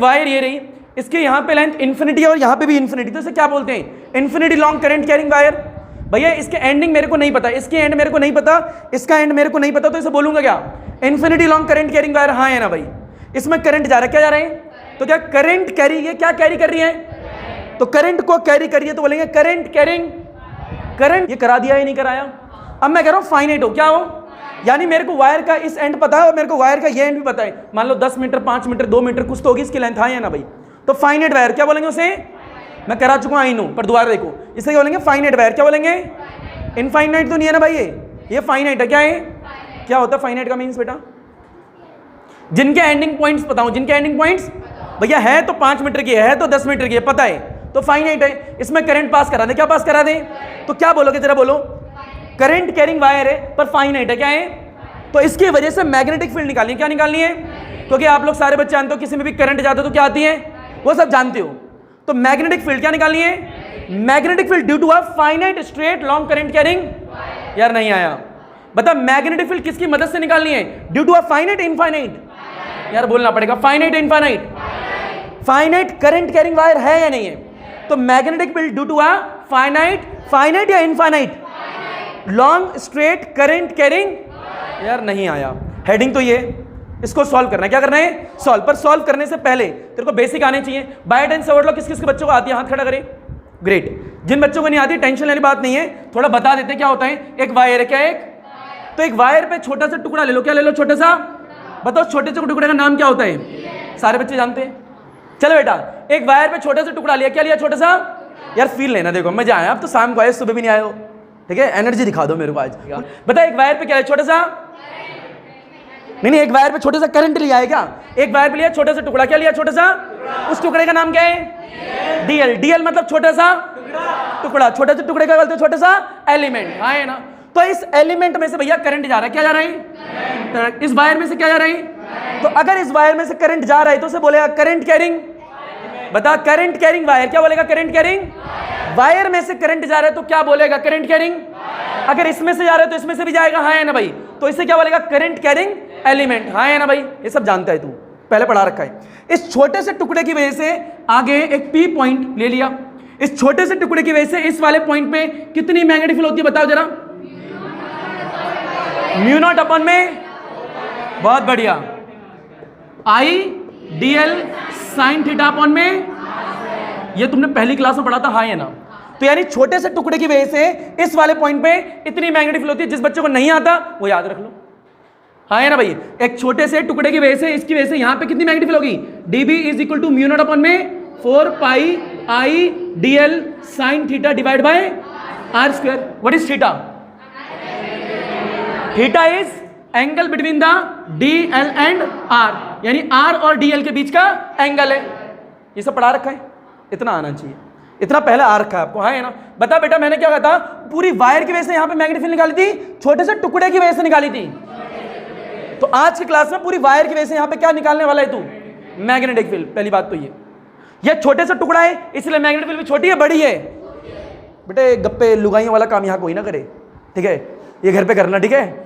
Wire ये रही, इसके यहाँ पे लेंथ इन्फिनिटी और यहाँ पे भी इन्फिनिटी, तो इसे क्या बोलते हैं? Infinity long current carrying wire. भैया इसके एंडिंग मेरे को नहीं पता, इसकी एंड मेरे को नहीं पता, इसका एंड मेरे को नहीं पता, तो इसे बोलूंगा क्या? Infinity long current carrying wire. हाँ है ना भाई, इसमें करंट जा रहा है, क्या जा रहा है? तो क्या करंट कैरी, ये क्या कैरी कर रही है? तो करंट को कैरी कर रही है, तो बोलेंगे करंट कैरिंग करंट। ये करा दिया या नहीं कराया? अब मैं कह रहा हूं फाइनाइट हो, क्या हो? यानी मेरे को वायर का इस एंड पता है और मेरे को वायर का ये एंड भी पता है, मान लो 10 मीटर, 5 मीटर, 2 मीटर कुछ तो होगी इसकी लेंथ। हाँ या ना भाई? तो फाइनाइट वायर क्या बोलेंगे उसे? मैं करा चुका आई नो, पर दोबारा देखो, इसे क्या बोलेंगे? Finite wire. क्या बोलेंगे? इनफाइनाइट तो नहीं है ना भाई, ये फाइनाइट है। क्या है? क्या होता है फाइनाइट का मीन्स बेटा? जिनके एंडिंग पॉइंट्स बताऊं, जिनके एंडिंग पॉइंट्स भैया है तो 5 मीटर की है तो 10 मीटर की है, पता है, तो फाइनाइट है। इसमें करंट पास करा दे, क्या पास करा दे? तो क्या बोलोगे जरा बोलो? करंट कैरिंग वायर है पर फाइनाइट है। क्या है? तो इसकी वजह से मैग्नेटिक फील्ड निकालनी है। क्या निकालनी है? क्योंकि आप लोग सारे बच्चे जानते हो किसी में भी करंट जाता है तो क्या आती है, वो सब जानते हो। तो मैग्नेटिक फील्ड क्या निकालनी है? Magnetic field due to a finite straight long current carrying. यार नहीं आया, बता मैग्नेटिक फील्ड किसकी मदद से निकालनी है? Due to a finite infinite. यार बोलना पड़ेगा, finite infinite. Finite current carrying wire है या नहीं है? तो magnetic field due to a finite या infinite long straight current carrying. यार नहीं आया। हेडिंग तो ये, इसको सॉल्व करना है। क्या करना है? सॉल्व। पर सॉल्व करने से पहले तेरे को बेसिक आने चाहिए। बाय टेंस वर्ड लो किस किस के बच्चों को आती है? हाथ खड़ा करें। ग्रेट। जिन बच्चों को नहीं आती टेंशन लेने बात नहीं है, थोड़ा बता देते क्या होता है। एक वायर है, क्या एक? तो एक वायर पे छोटा सा टुकड़ा ले लो। क्या ले लो? छोटा सा। बताओ छोटे से टुकड़े का नाम क्या होता है? सारे बच्चे जानते हैं। चलो बेटा, एक वायर पे छोटा सा टुकड़ा लिया, क्या लिया? छोटा सा। यार फील लेना, देखो मजा आया। अब तो शाम को आए, सुबह भी नहीं आए हो, ठीक है? एनर्जी दिखा दो मेरे को आज। बता एक वायर पे क्या है? छोटा सा। नहीं, एक वायर पे छोटा सा करंट लिया है। क्या? एक वायर पे लिया छोटा सा टुकड़ा, क्या लिया? छोटा सा। उस टुकड़े का नाम क्या है? डीएल। डीएल मतलब छोटा सा टुकड़ा। छोटे से टुकड़े का बोलते हैं छोटा सा एलिमेंट। हाँ है ना? तो इस एलिमेंट में से भैया करंट जा रहा है। क्या जा रहा है? इस वायर में से क्या जा रहा है? तो अगर इस वायर में से करंट जा रहा है तो उसे बोलेगा करंट कैरिंग। बता, करंट कैरिंग वायर। क्या बोलेगा? करंट कैरिंग वायर में से करंट जा रहा है तो क्या बोलेगा? Current carrying. अगर इसमें से जा रहा है तो इसमें से भी जाएगा। हाँ है ना भाई? तो इसे क्या बोलेगा? Current carrying element. हाँ है ना भाई? ये सब जानता है तू, पहले पढ़ा रखा है। इस छोटे से टुकड़े की वजह से आगे एक पी पॉइंट ले लिया। इस छोटे से टुकड़े की वजह से इस वाले पॉइंट पे कितनी मैग्नेटिक फील्ड होती है? बताओ जरा। म्यू नॉट अपन में, बहुत बढ़िया, आई डीएल साइन थीटा अपॉन में। ये तुमने पहली क्लास में पढ़ा था। हाँ है ना? तो यानी छोटे से टुकड़े की वजह से इस वाले पॉइंट पे इतनी मैग्नेटिक फील्ड होती है। जिस बच्चों को नहीं आता वो याद रख लो। हाँ है ना भाई? एक छोटे से टुकड़े की वजह से, इसकी वजह से यहां पे कितनी मैग्नेटिक फील्ड होगी? DB is equal to mu naught upon में 4 pi I dL sine theta divide by R square. What is theta? Theta is angle between the D L and R, यानी आर और D L के बीच का angle है। ये सब पढ़ा रखा है, इतना आना चाहिए, इतना पहले आ रखा है आपको। हाँ है ना? बता बेटा, मैंने क्या कहा था? पूरी वायर की वजह से यहां पे मैग्नेटिक फील्ड निकाली थी, छोटे से टुकड़े की वजह से निकाली थी। तो आज की क्लास में पूरी वायर की वजह से यहां पे क्या निकालने वाला है तू? Magnetic field. पहली बात तो ये छोटे से टुकड़ा है इसलिए मैग्नेटिक फील्ड भी छोटी है बड़ी है? बेटे गप्पे लुगाइयों वाला काम यहां कोई ना करे, ठीक है? ये घर पे करना, ठीक है?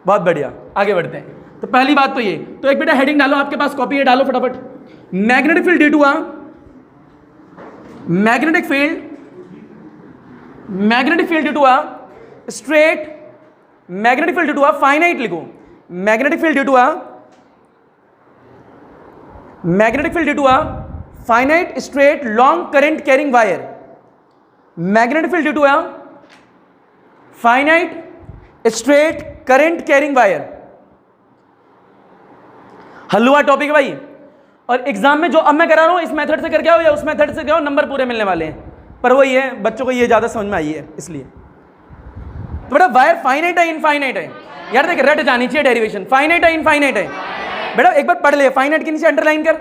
बहुत बढ़िया, आगे बढ़ते हैं। तो पहली बात तो ये, तो एक बेटा हेडिंग डालो, आपके पास कॉपी है, डालो फटाफट। Magnetic field due to a magnetic field due to a straight, magnetic field due to a finite लिखो। Magnetic field due to a finite straight long current carrying wire. Magnetic field due to a finite straight current carrying wire. हलवा topic है भाई, और exam में जो अब मैं करा रहा हूं इस मेथड से करके आओ या उस मेथड से आओ, नंबर पूरे मिलने वाले हैं। पर वही है, बच्चों को ये ज्यादा समझ में आई है इसलिए। तो बेटा वायर फाइनाइट है इनफाइनाइट है? यार देख, रट जानी चाहिए डेरिवेशन। फाइनाइट है इनफाइनाइट है? बेटा एक बार पढ़ ले, फाइनाइट के नीचे अंडरलाइन कर।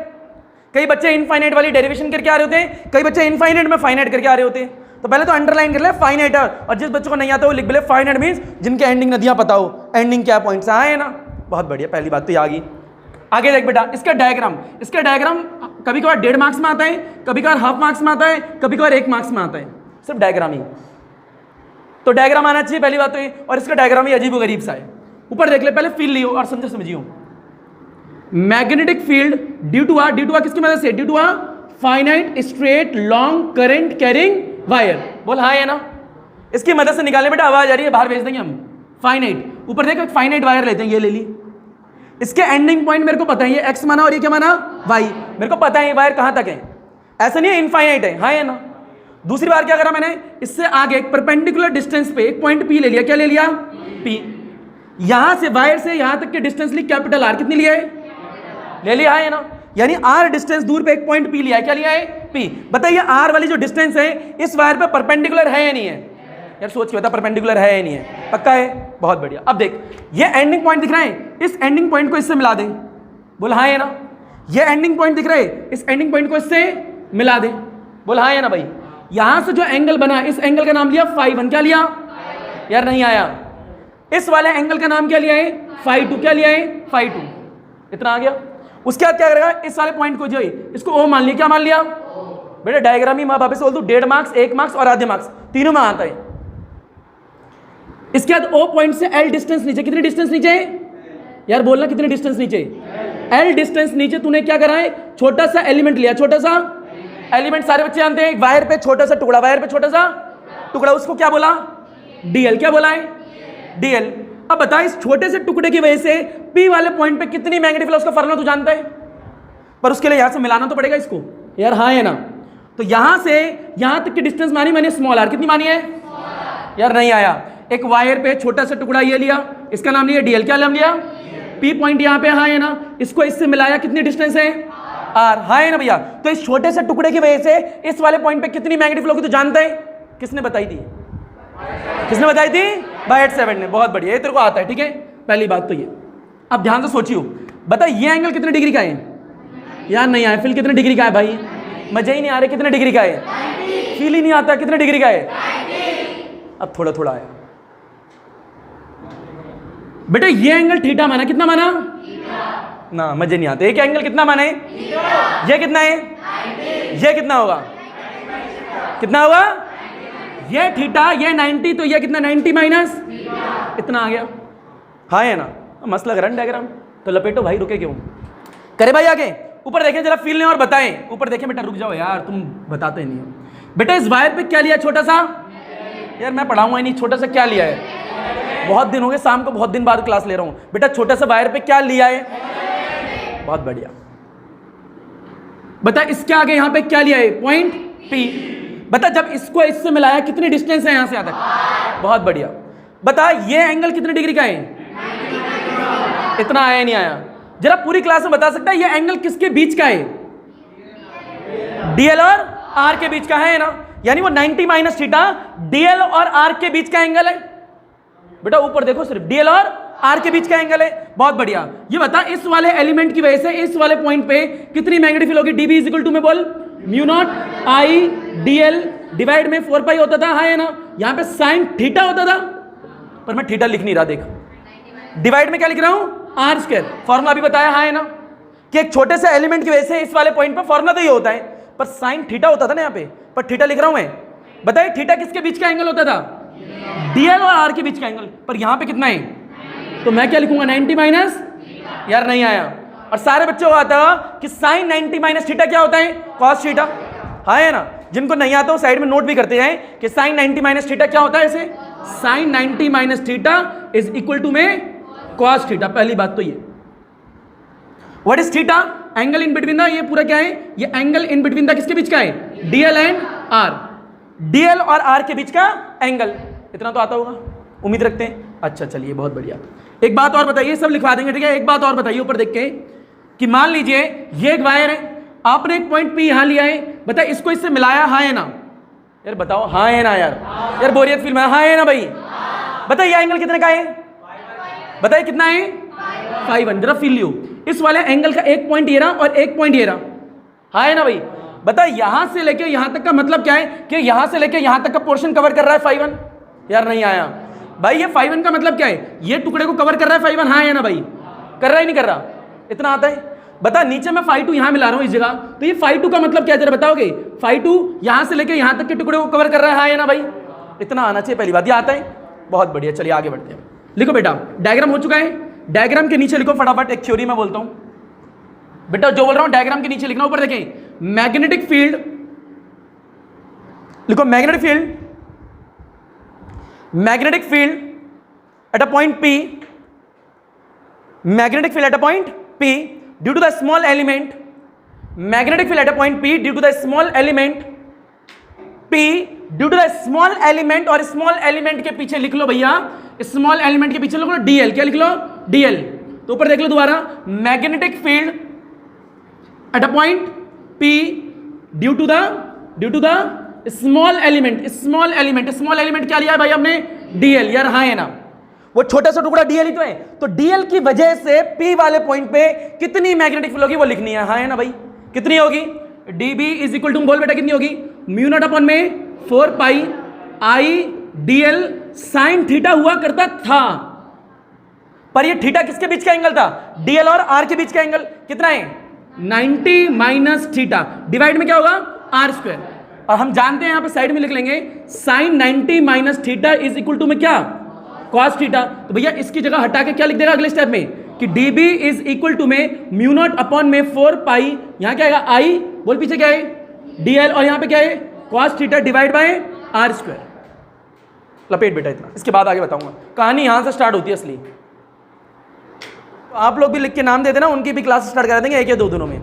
कई बच्चे इनफाइनाइट वाली डेरिवेशन करके आ रहे होते हैं, कई बच्चे इनफाइनाइट में फाइनाइट करके आ रहे होते हैं। तो पहले तो अंडरलाइन कर ले फाइनाइट, और जिस बच्चों को नहीं आता वो लिख ले फाइनाइट मींस जिनके एंडिंग नदियां पता हो, एंडिंग क्या पॉइंट्स है ना? बहुत बढ़िया, पहली बात तो ये आ गई। आगे देख बेटा, इसका डायग्राम कभी कभार 1.5 मार्क्स में आता है, कभी कभार हाफ मार्क्स में आता है, कभी कभार 1 मार्क्स में आता है, सिर्फ डायग्राम ही। तो डायग्राम आना चाहिए पहली बात तो ये, और इसका डायग्राम ही अजीब गरीब सा है। ऊपर देख ले, पहले फील लियो और समझो समझियो। मैग्नेटिक फील्ड ड्यू टू किसकी मदद से, due to finite straight long current carrying wire. बोल हाँ है ना, इसकी मदद से निकाले बेटा, आवाज आ रही है बाहर भेज देंगे हम। फाइनाइट, ऊपर देखो फाइनाइट वायर लेते हैं, ये ले ली, इसके एंडिंग पॉइंट मेरे को पता है, ये एक्स माना और ये क्या माना वाई, मेरे को पता है ये वायर कहां तक है, ऐसा नहीं है इनफाइनाइट है, हाँ है ना। दूसरी बार क्या करा मैंने, इससे आगे एक परपेंडिकुलर डिस्टेंस पे एक पॉइंट पी ले लिया, क्या ले लिया पी, यहां से वायर से यहां तक के डिस्टेंस ली कैपिटल आर, कितनी लिया है, ले लिया है ना, यानी आर डिस्टेंस दूर पे एक पॉइंट पी लिया है, क्या लिया है पी। बताइए आर वाली जो डिस्टेंस है इस वायर पे परपेंडिकुलर है या नहीं है, यार सोच के बता परपेंडिकुलर है या नहीं है, पक्का है, बहुत बढ़िया। अब देख ये एंडिंग पॉइंट दिख रहा है, इस एंडिंग पॉइंट को इससे मिला दें, बोल हाँ है ना, ये एंडिंग पॉइंट दिख रहा है, इस एंडिंग पॉइंट को इससे मिला दें, बोल हाँ है ना भाई। यहां से जो एंगल बना, इस एंगल का नाम लिया फाई वन, क्या लिया यार नहीं आया, इस वाले एंगल का नाम क्या लिया है फाई टू, क्या लिया है फाई टू, इतना आ गया। उसके बाद क्या करेगा, इस वाले पॉइंट को जो है इसको ओ मान लिया, क्या मान लिया बेटा, डायग्राम ही माँ वापस बोल दू, 1.5 मार्क्स 1 मार्क्स और आधे मार्क्स तीनों में आता है। इसके बाद ओ पॉइंट से एल डिस्टेंस नीचे, कितनी डिस्टेंस नीचे यार बोलना, कितनी डिस्टेंस नीचे, एल डिस्टेंस नीचे तूने क्या करा है, छोटा सा एलिमेंट लिया, छोटा सा एलिमेंट सारे बच्चे जानते हैं, वायर पे छोटा सा टुकड़ा, वायर पे छोटा सा टुकड़ा, उसको क्या बोला डीएल, क्या बोला है डीएल। अब बता इस छोटे से टुकड़े की वजह से पी वाले पॉइंट पे कितनी मैग्नेटिक फील्ड, उसका फॉर्मूला तू जानता है, पर उसके लिए यहां से मिलाना तो पड़ेगा इसको, यार हाँ है ना। तो यहां से यहां तक की डिस्टेंस मानी मैंने स्मॉल आर, कितनी मानी है यार नहीं आया। एक वायर पे छोटा सा टुकड़ा ये लिया, इसका नाम लिया डीएल, क्या नाम लिया पी पॉइंट, यहां पे हाँ है ना, इसको इससे मिलाया, कितनी डिस्टेंस है आर, हाँ है ना भैया। तो इस छोटे से टुकड़े की वजह से इस वाले पॉइंट पे कितनी मैग्नेटिक फील्ड होगी तो जानता है, किसने बताई थी, किसने बताई थी बायट 7 ने, बहुत बढ़िया, ये तेरे को आता है, ठीक है। पहली बात तो ये, अब ध्यान से सोचियो, बता ये एंगल कितने डिग्री का है यार नहीं आया, फील कितने डिग्री का है भाई, मजा ही नहीं आ रहा, कितने डिग्री का है, फील ही नहीं आता, कितने डिग्री का है, अब थोड़ा थोड़ा आया बेटा। ये एंगल थीटा माना, कितना माना ना, मजे नहीं आते, एक एंगल कितना माने, ये कितना है, ये कितना होगा, कितना होगा, ये थीटा, ये 90, तो ये कितना 90 माइनस इतना आ गया, हाँ है ना। मस्त लग रहा है डायग्राम, तो लपेटो भाई, रुके क्यों, करे भाई आगे, ऊपर देखें जरा फील लें और बताएं, ऊपर देखें बेटा, रुक जाओ यार तुम बताते नहीं हो बेटा। इस वायर पे क्या लिया, छोटा सा, यार मैं पढ़ाऊंगा ही नहीं, छोटा सा क्या लिया है, बहुत दिन हो गए, शाम को बहुत दिन बाद क्लास ले रहा हूं बेटा, छोटा सा वायर पे क्या लिया है, बहुत बढ़िया। बता इसके आगे यहां पे क्या लिया है, पॉइंट पी। बता जब इसको इससे मिलाया कितनी डिस्टेंस है यहां से यहां तक, बहुत बढ़िया। बता ये एंगल कितने डिग्री का है, इतना आया नहीं आया, जरा पूरी क्लास में बता सकता है ये एंगल किसके बीच का है, डीएल और आर के बीच का है ना, यानी वो 90 माइनस थीटा डीएल और आर के बीच का एंगल है बेटा। ऊपर देखो सिर्फ डीएल और आर के बीच का एंगल है, बहुत बढ़िया। ये बता इस वाले एलिमेंट की वजह से इस वाले पॉइंट पे कितनी मैग्नेटिक फील्ड होगी, डीबी इज इक्वल टू में बोल mu not I DL divide में 4 पाई होता था, हाँ है ना। यहां पे साइन थीटा होता था, पर मैं थीटा लिख नहीं रहा, देख डिवाइड में क्या लिख रहा हूं, आर स्क्वायर। फॉर्मूला भी बताया, हाँ है ना, कि एक छोटे से एलिमेंट की वजह से इस वाले पॉइंट पर फॉर्मूला तो ये होता है, पर साइन थीटा होता था ना यहाँ पे, पर थीटा लिख रहा हूं मैं। बताइए थीटा किसके बीच का एंगल होता था, डीएल और आर के बीच का एंगल, पर यहां पे कितना है, तो मैं क्या लिखूंगा 90 माइनस, यार नहीं आया। और सारे बच्चों को आता कि साइन 90 माइनस थीटा क्या होता है, कॉस थीटा, हाँ है ना। जिनको नहीं आता वो साइड में नोट भी करते हैं कि साइन 90 माइनस थीटा क्या होता है, ऐसे sine 90 minus theta is equal to में कॉस थीटा। पहली बात तो ये, what is theta, angle in between the, ये पूरा क्या है, ये एंगल इन बिटवीन द किसके बीच का है, डीएल एंड आर, डीएल और आर के बीच का एंगल। इतना तो आता होगा, उम्मीद रखते हैं। अच्छा चलिए बहुत बढ़िया। एक बात और बताइए, सब लिखवा देंगे ठीक है। एक बात और बताइए ऊपर देख के कि मान लीजिए ये एक वायर है, आपने एक पॉइंट पी यहां लिया है, बता इसको इससे मिलाया, हाँ है ना, यार बताओ हाँ है ना, यार बोरियत फील में, हाँ है ना भाई। बताइए एंगल कितने का है, बताइए कितना है, 5 जरा फील लियो। इस वाले एंगल का एक पॉइंट ये रहा और एक पॉइंट ये रहा, हाँ है ना भाई। बता यहां से लेके यहां तक का मतलब क्या है कि यहां से लेके यहां तक का पोर्शन कवर कर रहा है 5 यार नहीं आया भाई। ये 5 का मतलब क्या है, ये टुकड़े को कवर कर रहा है 5 हाँ है ना भाई, कर रहा है नहीं कर रहा, इतना आता है। बता नीचे मैं 5 यहां मिला रहा हूं इस जगह, तो ये 5 का मतलब क्या है जरा बताओगे। 5 यहां से लेके यहां तक के टुकड़े को कवर कर रहा है हाँ है ना भाई, इतना आना चाहिए पहली बात, ये आता है। बहुत बढ़िया, चलिए आगे बढ़ते हैं। लिखो बेटा डायग्राम हो चुका है, डायग्राम के नीचे लिखो फटाफट, एक थ्योरी में बोलता हूं। बेटा जो बोल रहा हूं डायग्राम के नीचे लिखना, ऊपर देखें मैग्नेटिक फील्ड लिखो, magnetic field at a point P, magnetic field at a point P due to the small element, magnetic field at a point P due to the small element P due to the small element, और small element के पीछे लिख लो भैया, small element के पीछे लिख लो DL, क्या लिख लो DL। तो ऊपर देख लो दोबारा, magnetic field at a point P due to the small element, small element क्या लिया है भाई हमने DL, यार हाँ है ना, वो छोटा सा टुकड़ा DL ही तो है, तो DL की वजह से P वाले पॉइंट पे कितनी मैग्नेटिक फील्ड होगी वो लिखनी है, हाँ है ना भाई, कितनी होगी dB इज इक्वल टू, बोल बेटा कितनी होगी, म्यू नॉट अपॉन में 4 पाई I DL साइन थीटा हुआ करता था, पर ये थीटा किसके बीच का एंगल था, DL और R के बीच का एंगल कितना है 90 माइनस थीटा, डिवाइड में क्या होगा R स्क्वायर, और हम जानते हैं यहां पे साइड में लिख लेंगे sine 90 minus theta is equal to में क्या कॉस थीटा। तो भैया इसकी जगह हटा के क्या लिख देगा अगले स्टेप में कि dB इज इक्वल टू में म्यू नॉट अपॉन में 4 पाई, यहां क्या आएगा I, बोल पीछे क्या है DL, और यहां पे क्या है cos theta divide bye R square. लपेट बेटा इतना, इसके बाद आगे बताऊंगा, कहानी यहां से स्टार्ट होती है असली। तो आप लोग भी लिख के नाम दे देना, उनकी भी क्लास स्टार्ट करा देंगे एक या दो दिनों में।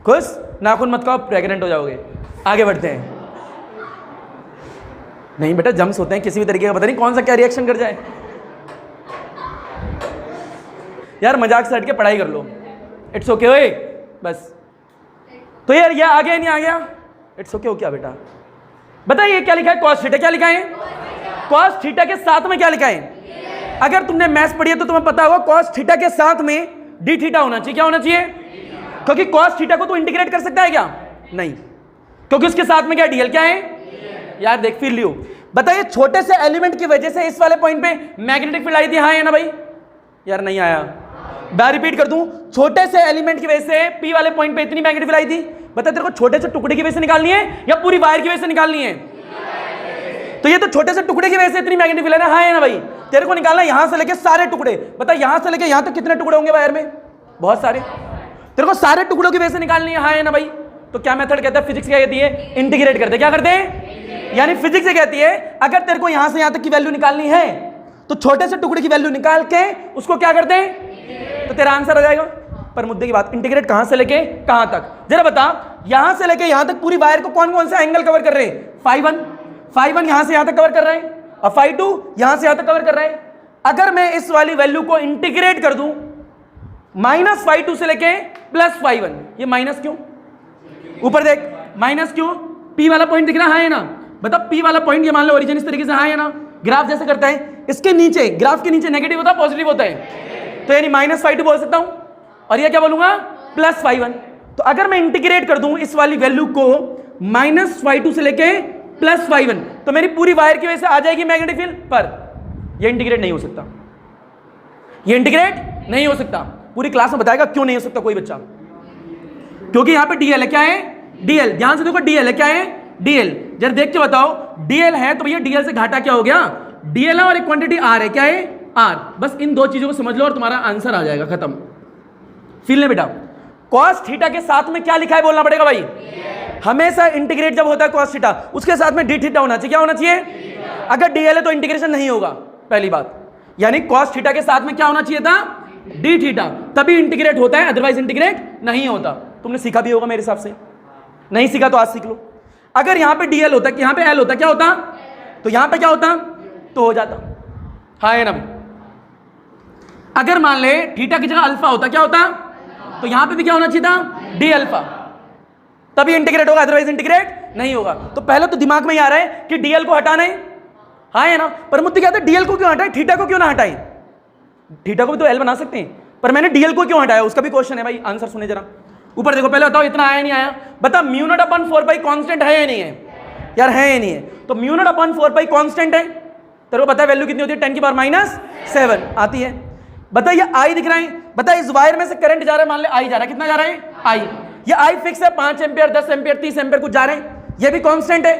खुश, नाखून मत खाओ, प्रेग्नेंट हो जाओगे। आगे बढ़ते हैं। नहीं बेटा जम्स होते हैं किसी भी तरीके का, पता नहीं कौन सा क्या रिएक्शन कर जाए। यार मजाक से हट के पढ़ाई कर लो, इट्स ओके ओए बस। तो यार ये आ गया नहीं आ गया, इट्स ओके हो क्या बेटा, बताइए क्या लिखा है कॉस थीटा, क्या लिखा है कॉस थीटा के साथ में क्या लिखा है, अगर तुमने मैथ्स पढ़ी है तो तुम्हें पता होगा कॉस थीटा के साथ में डी थीटा होना चाहिए, क्या होना चाहिए, क्योंकि कॉस थीटा को तो इंटीग्रेट कर सकता है क्या, नहीं, क्योंकि उसके साथ में क्या डीएल क्या है, यार देख फिर लियो। बताइए छोटे से एलिमेंट की वजह से इस वाले पॉइंट पे मैग्नेटिक फील्ड आई थी, हाँ है ना भाई, यार नहीं आया, मैं रिपीट कर दूं, छोटे से एलिमेंट की वजह से पी वाले पॉइंट पे इतनी मैग्नेटिक फील्ड आई थी। बता तेरे को छोटे से टुकड़े की वजह से निकालनी है या पूरी वायर की वजह से निकालनी है, तो ये तो छोटे से टुकड़े की वजह से इतनी मैग्नेटिक फील्ड है, हाँ है ना भाई, तेरे को निकालना है यहां से लेके सारे टुकड़े। बता यहां से लेके यहां तक कितने टुकड़े होंगे वायर में, बहुत सारे, तेरे को सारे टुकड़ों की वजह से निकालनी है, हाँ है ना भाई। तो क्या मेथड कहता है, फिजिक्स क्या कहती है, इंटीग्रेट करते, क्या करते हैं, यानी फिजिक्स कहती है अगर तेरे को यहां से यहां तक की वैल्यू निकालनी है तो छोटे से टुकड़े की वैल्यू निकाल के उसको क्या करते हैं, तो तेरा आंसर आ जाएगा। पर मुद्दे की बात, इंटीग्रेट कहां से लेके कहां तक, जरा बता, यहां से लेके यहां तक पूरी वायर को कौन कौन सा एंगल कवर कर रहे हैं, फाई वन यहां से यहां तक कवर कर रहे हैं, और फाई टू यहां से यहां तक कवर कर रहे हैं। अगर मैं इस वाली वैल्यू को इंटीग्रेट कर दूं माइनस फाई टू से लेके प्लस फाई वन, ये माइनस क्यों, ऊपर देख माइनस क्यों, पी वाला पॉइंट दिख रहा है ना, बता पी वाला पॉइंट, ये मान लो ओरिजिन इस तरीके से है ना, ग्राफ जैसे करता है, इसके नीचे ग्राफ के नीचे नेगेटिव होता है पॉजिटिव होता है, तो यानी माइनस फाई टू बोल सकता हूं, और ये क्या बोलूंगा प्लस फाई वन। तो अगर मैं इंटीग्रेट कर दूं इस वाली वैल्यू को माइनस फाई टू से लेके प्लस फाई वन, तो मेरी पूरी वायर की वजह से आ जाएगी मैग्नेटिक फील्ड, पर ये इंटीग्रेट नहीं हो सकता, ये इंटीग्रेट नहीं हो सकता। पूरी क्लास में बताएगा क्यों नहीं हो सकता कोई बच्चा, क्योंकि यहां पे डीएल है, क्या है डीएल, ध्यान से देखो डीएल है, क्या है डीएल, जरा देख के बताओ, डीएल है तो भैया डीएल से घाटा क्या हो गया, डीएल है और एक क्वांटिटी आर है, क्या है आर, बस इन दो चीजों को समझ लो और तुम्हारा आंसर आ जाएगा, खत्म। फील ले बेटा, कॉस थीटा के साथ में क्या लिखा है बोलना पड़ेगा भाई, हमेशा इंटीग्रेट जब होता है कॉस थीटा उसके साथ में डी थीटा होना चाहिए, क्या होना चाहिए, अगर डीएल है तो इंटीग्रेशन नहीं होगा, पहली बात, यानी कॉस थीटा के साथ में क्या होना चाहिए था, डी थीटा, तभी इंटीग्रेट होता है, अदरवाइज इंटीग्रेट नहीं होता। तुमने सीखा भी होगा मेरे हिसाब से, नहीं सीखा तो आज सीख लो। अगर यहां पे डीएल होता, यहां पे एल होता, क्या होता, तो यहां पे क्या होता, तो हो जाता, हाँ है ना। अगर मान ले थीटा की जगह अल्फा होता, क्या होता, तो यहां पे भी क्या होना चाहिए था, डी अल्फा, तभी इंटीग्रेट होगा, अदरवाइज इंटीग्रेट नहीं होगा। तो पहले तो दिमाग में ही आ रहा है कि डीएल को हटाना है, हाँ है ना, पर मुद्दा क्या था, डीएल को क्यों हटाए, थीटा को क्यों ना हटाए, थीटा को भी तो एल बना सकते हैं, पर मैंने डीएल को क्यों हटाया, उसका भी क्वेश्चन है भाई, आंसर सुने जरा। ऊपर देखो, पहले बताओ इतना आया नहीं आया, बता म्यू नॉट अपॉन 4 पाई कांस्टेंट है या नहीं है, यार है या नहीं है, तो म्यू नॉट अपॉन 4 पाई कांस्टेंट है, तेरे को पता है वैल्यू कितनी होती है, 10 की पावर माइनस 7 आती है। बता ये आई दिख रहा है, बता इस वायर में से करंट जा रहा है, मान ले आई जा रहा है, कितना जा रहा है आई, ये आई फिक्स है 5 एम्पियर 10 एम्पियर 30 एम्पियर कुछ जा रहे हैं, ये भी कांस्टेंट है,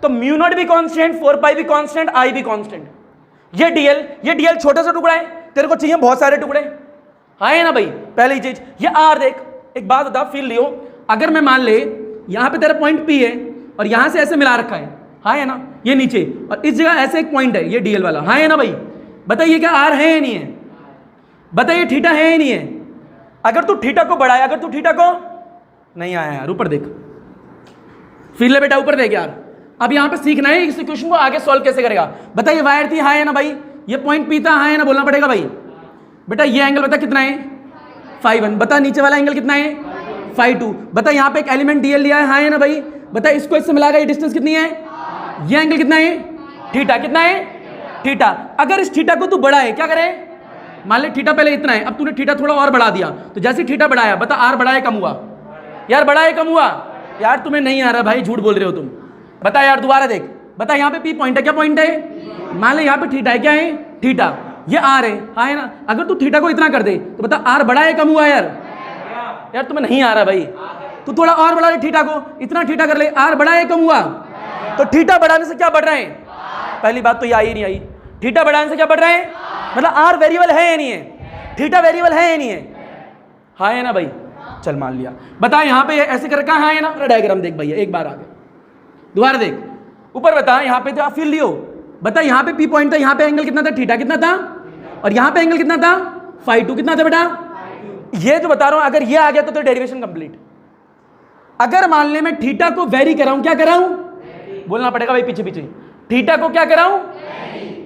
तो म्यू नॉट भी कांस्टेंट, 4 पाई भी कांस्टेंट, आई भी कांस्टेंट। ये डीएल छोटा सा टुकड़ा है, तेरे को चाहिए बहुत सारे टुकड़े, हाँ है ना भाई, पहली चीज। ये आर देख, एक बात बता, फील लियो, अगर मैं मान ले यहां पे तेरा पॉइंट पी है और यहां से ऐसे मिला रखा है, हाँ है ना, ये नीचे, और इस जगह ऐसे एक पॉइंट है, ये डीएल वाला, हाँ है ना भाई, बताइए क्या आर है या नहीं है, बताइए थीटा है या नहीं है। अगर तू थीटा को बढ़ाया, अगर तू थीटा को नहीं आया यार, ऊपर देख, फील ले बेटा, ऊपर देख यार। अब यहां पे सीखना है इस इक्वेशन को आगे सॉल्व कैसे करेगा। बताइए वायर थी, हाँ है ना भाई, ये पॉइंट पी था, हाँ है ना, बोलना पड़ेगा भाई। बेटा ये एंगल बता कितना है, φ1। बता नीचे वाला एंगल कितना है, φ2। बता यहाँ पे एक एलिमेंट डीएल लिया है, हाँ है ना भाई। बता इसको इससे मिलाकर ये डिस्टेंस कितनी है, ये एंगल कितना है, थीटा, कितना है, थीटा। अगर इस थीटा को तू बढ़ा है, क्या करे, मान ले थीटा पहले इतना है, अब तूने थीटा थोड़ा और बढ़ा दिया, तो जैसे थीटा बढ़ाया, बता आर बढ़ा है कम हुआ, यार बढ़ा है कम हुआ, यार तुम्हें नहीं आ रहा भाई, झूठ बोल रहे हो तुम। बता यार दोबारा देख, बता यहाँ पे पी पॉइंट है, क्या पॉइंट है, मान ले यहाँ पे थीटा है, क्या है, थीटा, ये आर है, हाँ है ना। अगर तू थीटा को इतना कर दे तो बता आर बढ़ा है कम हुआ, यार तुम्हें नहीं आ रहा भाई, तू थोड़ा और बढ़ा ले थीटा को, इतना थीटा कर ले, आर बढ़ा है कम हुआ, तो थीटा बढ़ाने से क्या बढ़ रहा है, पहली बात तो ये आई नहीं आई, थीटा बढ़ाने से क्या बढ़ रहा है, मतलब आर वेरिएबल है या नहीं है, थीटा वेरिएबल है या नहीं है, हाँ है ना भाई। चल मान लिया, बता यहाँ पे ऐसे कर रखा है, हाँ है ना। डायग्राम देख भैया, एक बार आगे दोबारा देख, ऊपर बता यहाँ पे तो फील लियो, बता यहाँ पे पी पॉइंट था, यहाँ पे एंगल कितना था, थीटा कितना था, और यहाँ पे एंगल कितना था, φ2 कितना था बेटा। ये जो बता रहा हूं, अगर ये आ गया तो डेरिवेशन कंप्लीट। अगर मान ले मैं थीटा को वेरी कराऊं, क्या कराऊं, बोलना पड़ेगा भाई पीछे पीछे, थीटा को क्या कराऊं,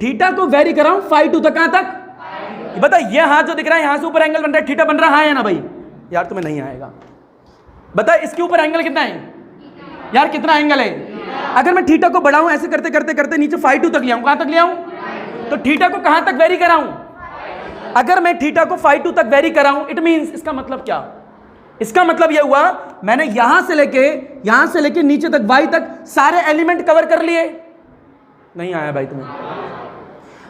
थीटा को वेरी कराऊं φ2 तक, कहां तक, बता ये हाथ जो दिख रहा है यहां से ऊपर एंगल बन रहा है, थीटा बन रहा है ना भाई, यार तुम्हें नहीं आएगा। बता इसके ऊपर एंगल कितना है, यार कितना एंगल है। अगर मैं थीटा को बढ़ाऊं ऐसे करते करते करते नीचे φ2 तक ले आऊं, कहां तक ले आऊं, तो थीटा को कहां तक वेरी कराऊं, अगर मैं थीटा को φ2 तक वेरी कराऊं, इट मींस, इसका मतलब क्या, इसका मतलब यह हुआ मैंने यहां से लेके नीचे तक y तक सारे एलिमेंट कवर कर लिए। नहीं आया भाई तुम्हें,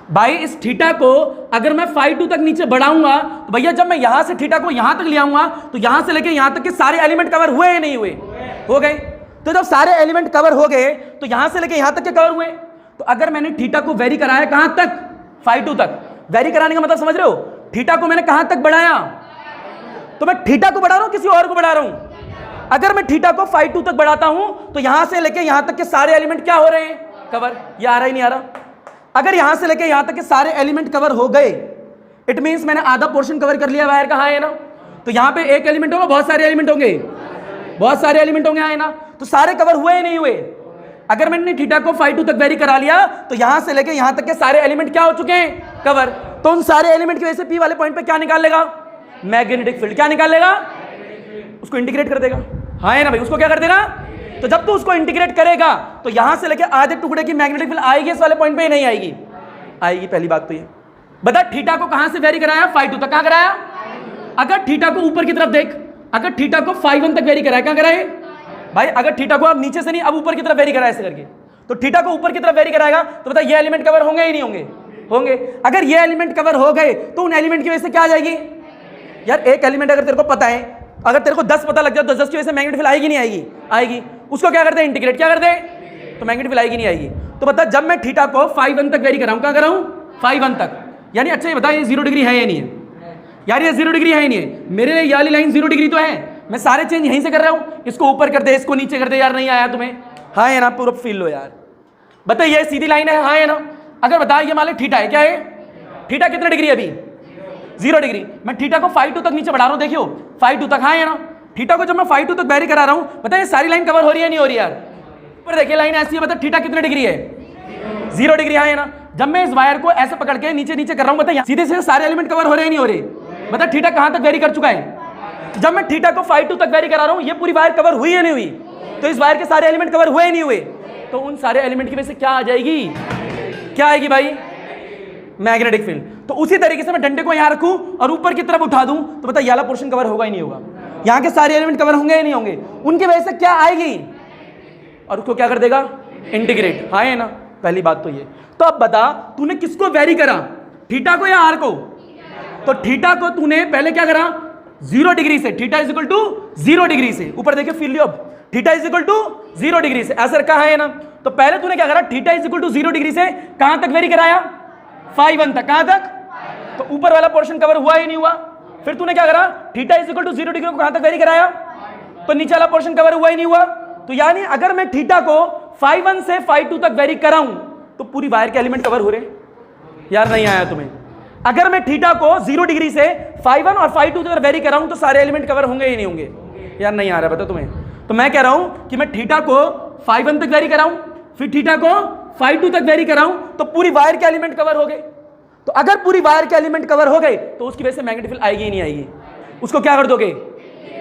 भाई इस थीटा को अगर मैं φ2 तक नीचे बढ़ाऊंगा तो भैया जब मैं यहां से थीटा को यहां तक ले आऊंगा तो यहां से लेके यहां तक के सारे एलिमेंट कवर हुए या नहीं हुए, हो गए। तो जब सारे एलिमेंट कवर हो गए तो यहां से लेके यहां तक के कवर हुए। तो अगर मैंने थीटा को वेरी कराया कहां तक, φ2 तक, वेरी कराने का मतलब समझ रहे हो, थीटा को मैंने कहां तक बढ़ाया, तो मैं थीटा को बढ़ा रहा हूं किसी और को बढ़ा रहा हूं। अगर मैं थीटा को φ2 तक बढ़ाता हूं तो यहां से लेके यहां तक के सारे एलिमेंट क्या हो रहे हैं, कवर। ये आ रहा ही नहीं आ रहा। अगर यहां से लेके यहां तक के सारे एलिमेंट कवर हो गए, इट मींस मैंने आधा पोर्शन कवर कर लिया वायर का, हाँ है ना। तो यहां पे एक एलिमेंट होगा, बहुत सारे एलिमेंट होंगे, बहुत सारे एलिमेंट होंगे, हाँ है ना। तो सारे कवर हुए या नहीं हुए। अगर मैंने थीटा को φ2 तक वेरी करा लिया तो यहां से लेके यहां तक के सारे एलिमेंट क्या हो चुके हैं, कवर। तो उन सारे एलिमेंट की वजह से पी वाले पॉइंट पे क्या निकाल लेगा, मैग्नेटिक फील्ड। क्या निकाल लेगा, उसको इंटीग्रेट कर देगा, हाँ है ना भाई, उसको क्या कर देगा। तो जब तू उसको इंटीग्रेट करेगा तो यहां से लेके आधे टुकड़े की मैग्नेटिक फील्ड आएगी इस वाले पॉइंट पे, नहीं आएगी, आएगी। पहली बात तो ये बता, थीटा को कहां से वेरी कराया, φ2 तक, कहां कराया। अगर थीटा को ऊपर की तरफ देख, अगर थीटा को φ1 तक वेरी कराया, कहां कराए भाई। अगर थीटा को अब नीचे से नहीं, अब ऊपर की तरफ वेरी कराया ऐसे करके, तो थीटा को ऊपर की तरफ वेरी कराएगा तो बता ये एलिमेंट कवर होंगे ही नहीं होंगे, होंगे। अगर ये एलिमेंट कवर हो गए तो उन एलिमेंट की वजह से क्या आ जाएगी, यार एक एलिमेंट अगर तेरे को पता है, अगर तेरे को 10 पता लग जाए तो 10 की वजह से मैग्नेटिक फील्ड आएगी नहीं आएगी, आएगी। उसको क्या करते हैं, इंटीग्रेट, क्या करते हैं, तो मैग्नेटिक फील्ड आएगी नहीं आएगी। तो बता जब मैं थीटा को φ1 तक वेरी कराऊं, क्या कराऊं, φ1 तक, यानी अच्छा ये बता ये 0 डिग्री है या नहीं है, यार ये 0 डिग्री है ही नहीं है। मेरे लिए ये वाली लाइन 0 डिग्री तो है, मैं सारे चेंज यहीं से कर रहा हूं, इसको ऊपर कर दे, इसको नीचे कर दे, यार नहीं आया तुम्हें, हाँ है ना, पूरा फील लो यार। बता ये सीधी लाइन है, हाँ है ना। अगर बता ये मान ले थीटा है, क्या है, थीटा कितने डिग्री है अभी, 0 डिग्री। मैं थीटा को φ2 तक नीचे बढ़ा रहा हूं, देखियो φ2 तक, हाँ है ना। थीटा को जब मैं φ2 तक वेरी करा रहा हूं, बता ये सारी लाइन कवर हो रही है नहीं हो रही यार, ऊपर देखिए लाइन ऐसी है, बता थीटा कितने डिग्री है, 0 डिग्री, हाँ है ना। जब मैं इस वायर को ऐसे पकड़ के नीचे नीचे कर रहा हूं, बता सीधे सीधे सारे एलिमेंट कवर हो रहे हैं नहीं हो रहे, बता थीटा कहां तक वेरी कर चुका है। जब मैं थीटा को φ2 तक वेरी करा रहा हूं, ये पूरी वायर कवर हुई है नहीं हुई, तो इस वायर के सारे एलिमेंट कवर हुए नहीं हुए, तो उन सारे एलिमेंट की वजह से क्या आ जाएगी, क्या आएगी भाई, मैग्नेटिक फील्ड। तो उसी तरीके से मैं डंडे को यहां रखूं और ऊपर की तरफ उठा दूं तो बता ये वाला पोर्शन कवर होगा ही नहीं होगा, यहां के सारे एलिमेंट कवर होंगे या नहीं होंगे, उनकी वजह से क्या आएगी, और उसको क्या कर देगा, इंटीग्रेट, हाँ है ना। पहली बात तो ये। तो अब बता तूने किसको वेरी करा, थीटा को या आर को। तो थीटा को तूने पहले क्या करा, 0 डिग्री से, theta is equal to 0 degree से, ऊपर देखिए फील लियो, अब theta is equal to 0 degree से, ऐसा रखा है ना। तो पहले तूने क्या करा, theta is equal to 0 degree से कहां तक वेरी कराया, φ1 तक, कहां तक, तो ऊपर वाला पोर्शन कवर हुआ ही नहीं हुआ, फिर तूने क्या करा, theta is equal to 0 degree को कहां तक वेरी कराया, तो नीचे वाला पोर्शन कवर हुआ ही नहीं हुआ। तो यानी अगर मैं थीटा को φ1 से φ2 तक वेरी कराऊं तो पूरी वायर के एलिमेंट कवर हो रहे। यार नहीं आया तुम्हें? अगर मैं थीटा को 0 डिग्री से φ1 और φ2 तक वेरी कराऊं तो सारे एलिमेंट कवर होंगे ही नहीं होंगे? यार नहीं आ रहा बता तुम्हें। तो मैं कह रहा हूं कि मैं थीटा को φ1 तक वेरी कराऊं, फिर थीटा को φ2 तक वेरी कराऊं तो पूरी वायर के एलिमेंट कवर हो गए। तो अगर पूरी वायर के एलिमेंट कवर हो गए तो उसकी वजह से मैग्नेटिक फील्ड आएगी ही नहीं आएगी? उसको क्या कर दोगे?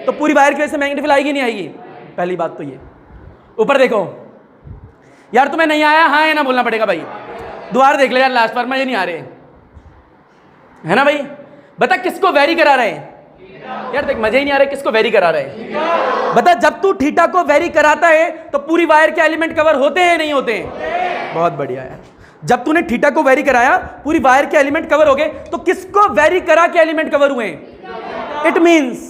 तो पूरी वायर की वजह से मैग्नेटिक फील्ड आएगी नहीं आएगी? पहली बात तो ये। ऊपर देखो यार, तुम्हें नहीं आया हाँ है ना बोलना पड़ेगा भाई। दोबारा देख ले यार, लास्ट बार मुझे नहीं आ रहे है ना भाई। बता किसको वेरी करा रहे हैं? यार देख मजे ही नहीं आ रहे, किसको वेरी करा रहे हैं? बता जब तू थीटा को वेरी कराता है तो पूरी वायर के एलिमेंट कवर होते हैं नहीं होते हैं? बहुत बढ़िया यार। जब तूने थीटा को वेरी कराया पूरी वायर के एलिमेंट कवर हो गए, तो किसको वेरी करा के एलिमेंट कवर हुए? इट मींस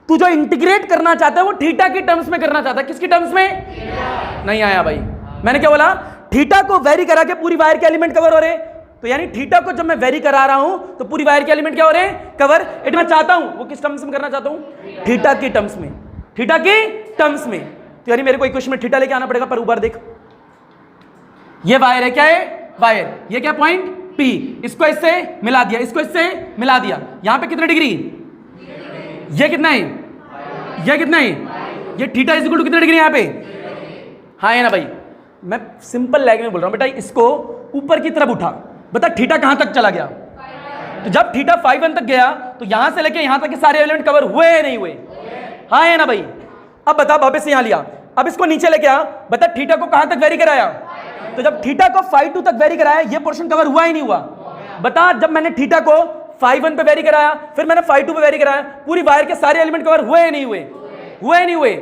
तू जो इंटीग्रेट करना चाहता है वो थीटा की टर्म्स में करना चाहता है। किसकी टर्म्स में? नहीं आया भाई। मैंने क्या बोला? थीटा को वेरी करा के पूरी वायर के एलिमेंट कवर हो रहे। तो यानी थीटा को जब मैं वेरी करा रहा हूं तो पूरी वायर के एलिमेंट क्या हो रहे हैं? कवर। इट मैं चाहता हूं वो किस टर्म्स में करना चाहता हूं? थीटा की टर्म्स में। थीटा की टर्म्स में। तो यानी मेरे को इक्वेशन में थीटा लेके आना पड़ेगा। पर ऊपर देख, ये वायर है, क्या है? वायर। ये क्या पॉइंट? P। इसको इससे मिला दिया, इसको इससे मिला दिया। यहां पे कितने डिग्री? ये कितना है? ये कितना है? ये थीटा इज इक्वल टू कितने डिग्री यहां पे? हाँ है ना भाई। मैं सिंपल लैंग्वेज में बोल रहा हूं बेटा, इसको ऊपर की तरफ उठा। बता थीटा कहां तक चला गया? तो जब थीटा φ1 तक गया तो यहां से लेके यहां तक के सारे एलिमेंट कवर हुए या नहीं हुए? हाँ है ना भाई। अब बता, वापस से यहां लिया, अब इसको नीचे लेके आ। बता थीटा को कहां तक वेरी कराया? तो जब थीटा को φ2 तक वेरी कराया ये पोर्शन कवर हुआ ही नहीं हुआ? बता जब मैंने थीटा को φ1 पे वेरी कराया फिर मैंने φ2 पे वेरी कराया, पूरी वायर के सारे एलिमेंट कवर हुए या नहीं हुए? हुए नहीं हुए?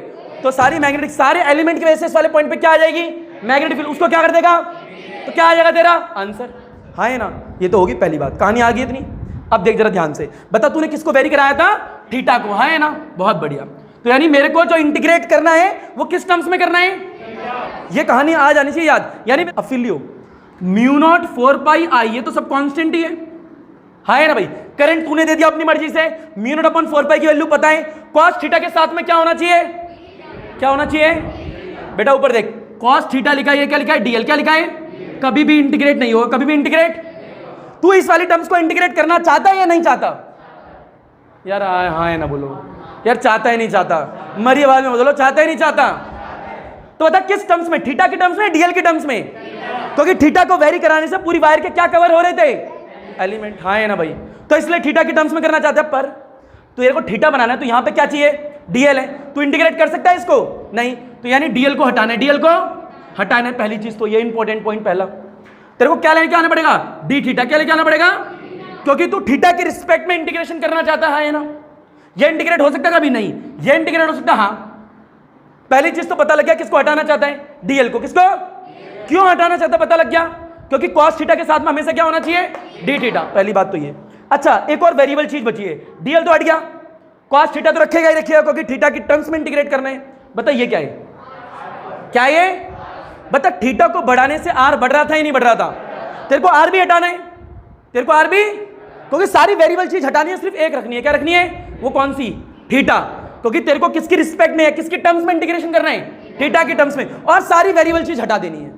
तो सारी मैग्नेटिक सारे एलिमेंट की वजह से इस वाले पॉइंट पे क्या आ जाएगी? Magnetic field. उसको क्या कर देगा? तो क्या आ जाएगा तेरा आंसर? हाँ है ना। ये तो होगी पहली बात। कहानी आ गई इतनी। अब देख जरा ध्यान से, बता तूने किसको वेरी कराया था? थीटा को। हाँ है ना, बहुत बढ़िया। तो यानी मेरे को जो इंटीग्रेट करना है वो किस टर्म्स में करना है? ये कहानी आ जानी चाहिए याद। यानी अफिलियो μ0 4πi, ये तो सब कांस्टेंट ही है। हाँ है ना भाई। करंट तूने दे दिया अपनी मर्जी से, μ0 4π की वैल्यू पता है। cos थीटा के साथ में क्या होना चाहिए? क्या होना चाहिए बेटा? ऊपर देख, cos थीटा लिखा है, ये क्या लिखा है? dl। क्या लिखा है? कभी भी इंटीग्रेट नहीं होगा, कभी भी इंटीग्रेट। तू इस वाली टर्म्स को इंटीग्रेट करना चाहता है या नहीं चाहता? यार हाँ है ना बोलो यार। चाहता है नहीं चाहता? मरी आवाज में बोलो, चाहता है नहीं चाहता? तो बता किस टर्म्स में? थीटा की टर्म्स में, डीएल की टर्म्स में? क्योंकि थीटा को वेरी कराने से पूरी वायर के क्या कवर हो रहे थे? एलिमेंट। हाँ है ना भाई। तो इसलिए थीटा की टर्म्स में करना चाहते हैं। पर तो ये को थीटा बनाना है तो यहां पे क्या चाहिए? डीएल है। तू इंटीग्रेट कर सकता है इसको? नहीं। तो यानी डीएल को हटाना है, डीएल को हटाना है पहली चीज। तो ये इंपॉर्टेंट पॉइंट पहला। तेरे को क्या लेके आना पड़ेगा? D theta. क्या लेके आना पड़ेगा? क्योंकि तू थीटा के रिस्पेक्ट में इंटीग्रेशन करना चाहता है ना। ये इंटीग्रेट हो सकता है कभी? नहीं। ये इंटीग्रेट हो सकता है? हाँ। पहली चीज तो पता लग गया किसको हटाना चाहता है? डीएल को। किसको? क्यों हटाना चाहता है पता लग गया? क्योंकि cos थीटा के साथ में हमेशा क्या होना चाहिए? D theta. पहली बात तो ये। अच्छा एक और वेरिएबल चीज बची है, डीएल तो हट गया, cos थीटा तो रखेगा ही रखेगा क्योंकि थीटा की टर्म्स में इंटीग्रेट करना है। बता ये क्या है? क्या ये? बता थीटा को बढ़ाने से आर बढ़ रहा था या नहीं बढ़ रहा था? तेरे को आर भी हटाना है। तेरे को आर भी, क्योंकि सारी वेरिएबल चीज हटानी है, सिर्फ एक रखनी है। क्या रखनी है? वो कौन सी? थीटा। क्योंकि तेरे को किसकी रिस्पेक्ट में है, किसकी टर्म्स में इंटीग्रेशन करना है? थीटा की टर्म्स में। और सारी वेरिएबल चीज हटा देनी है।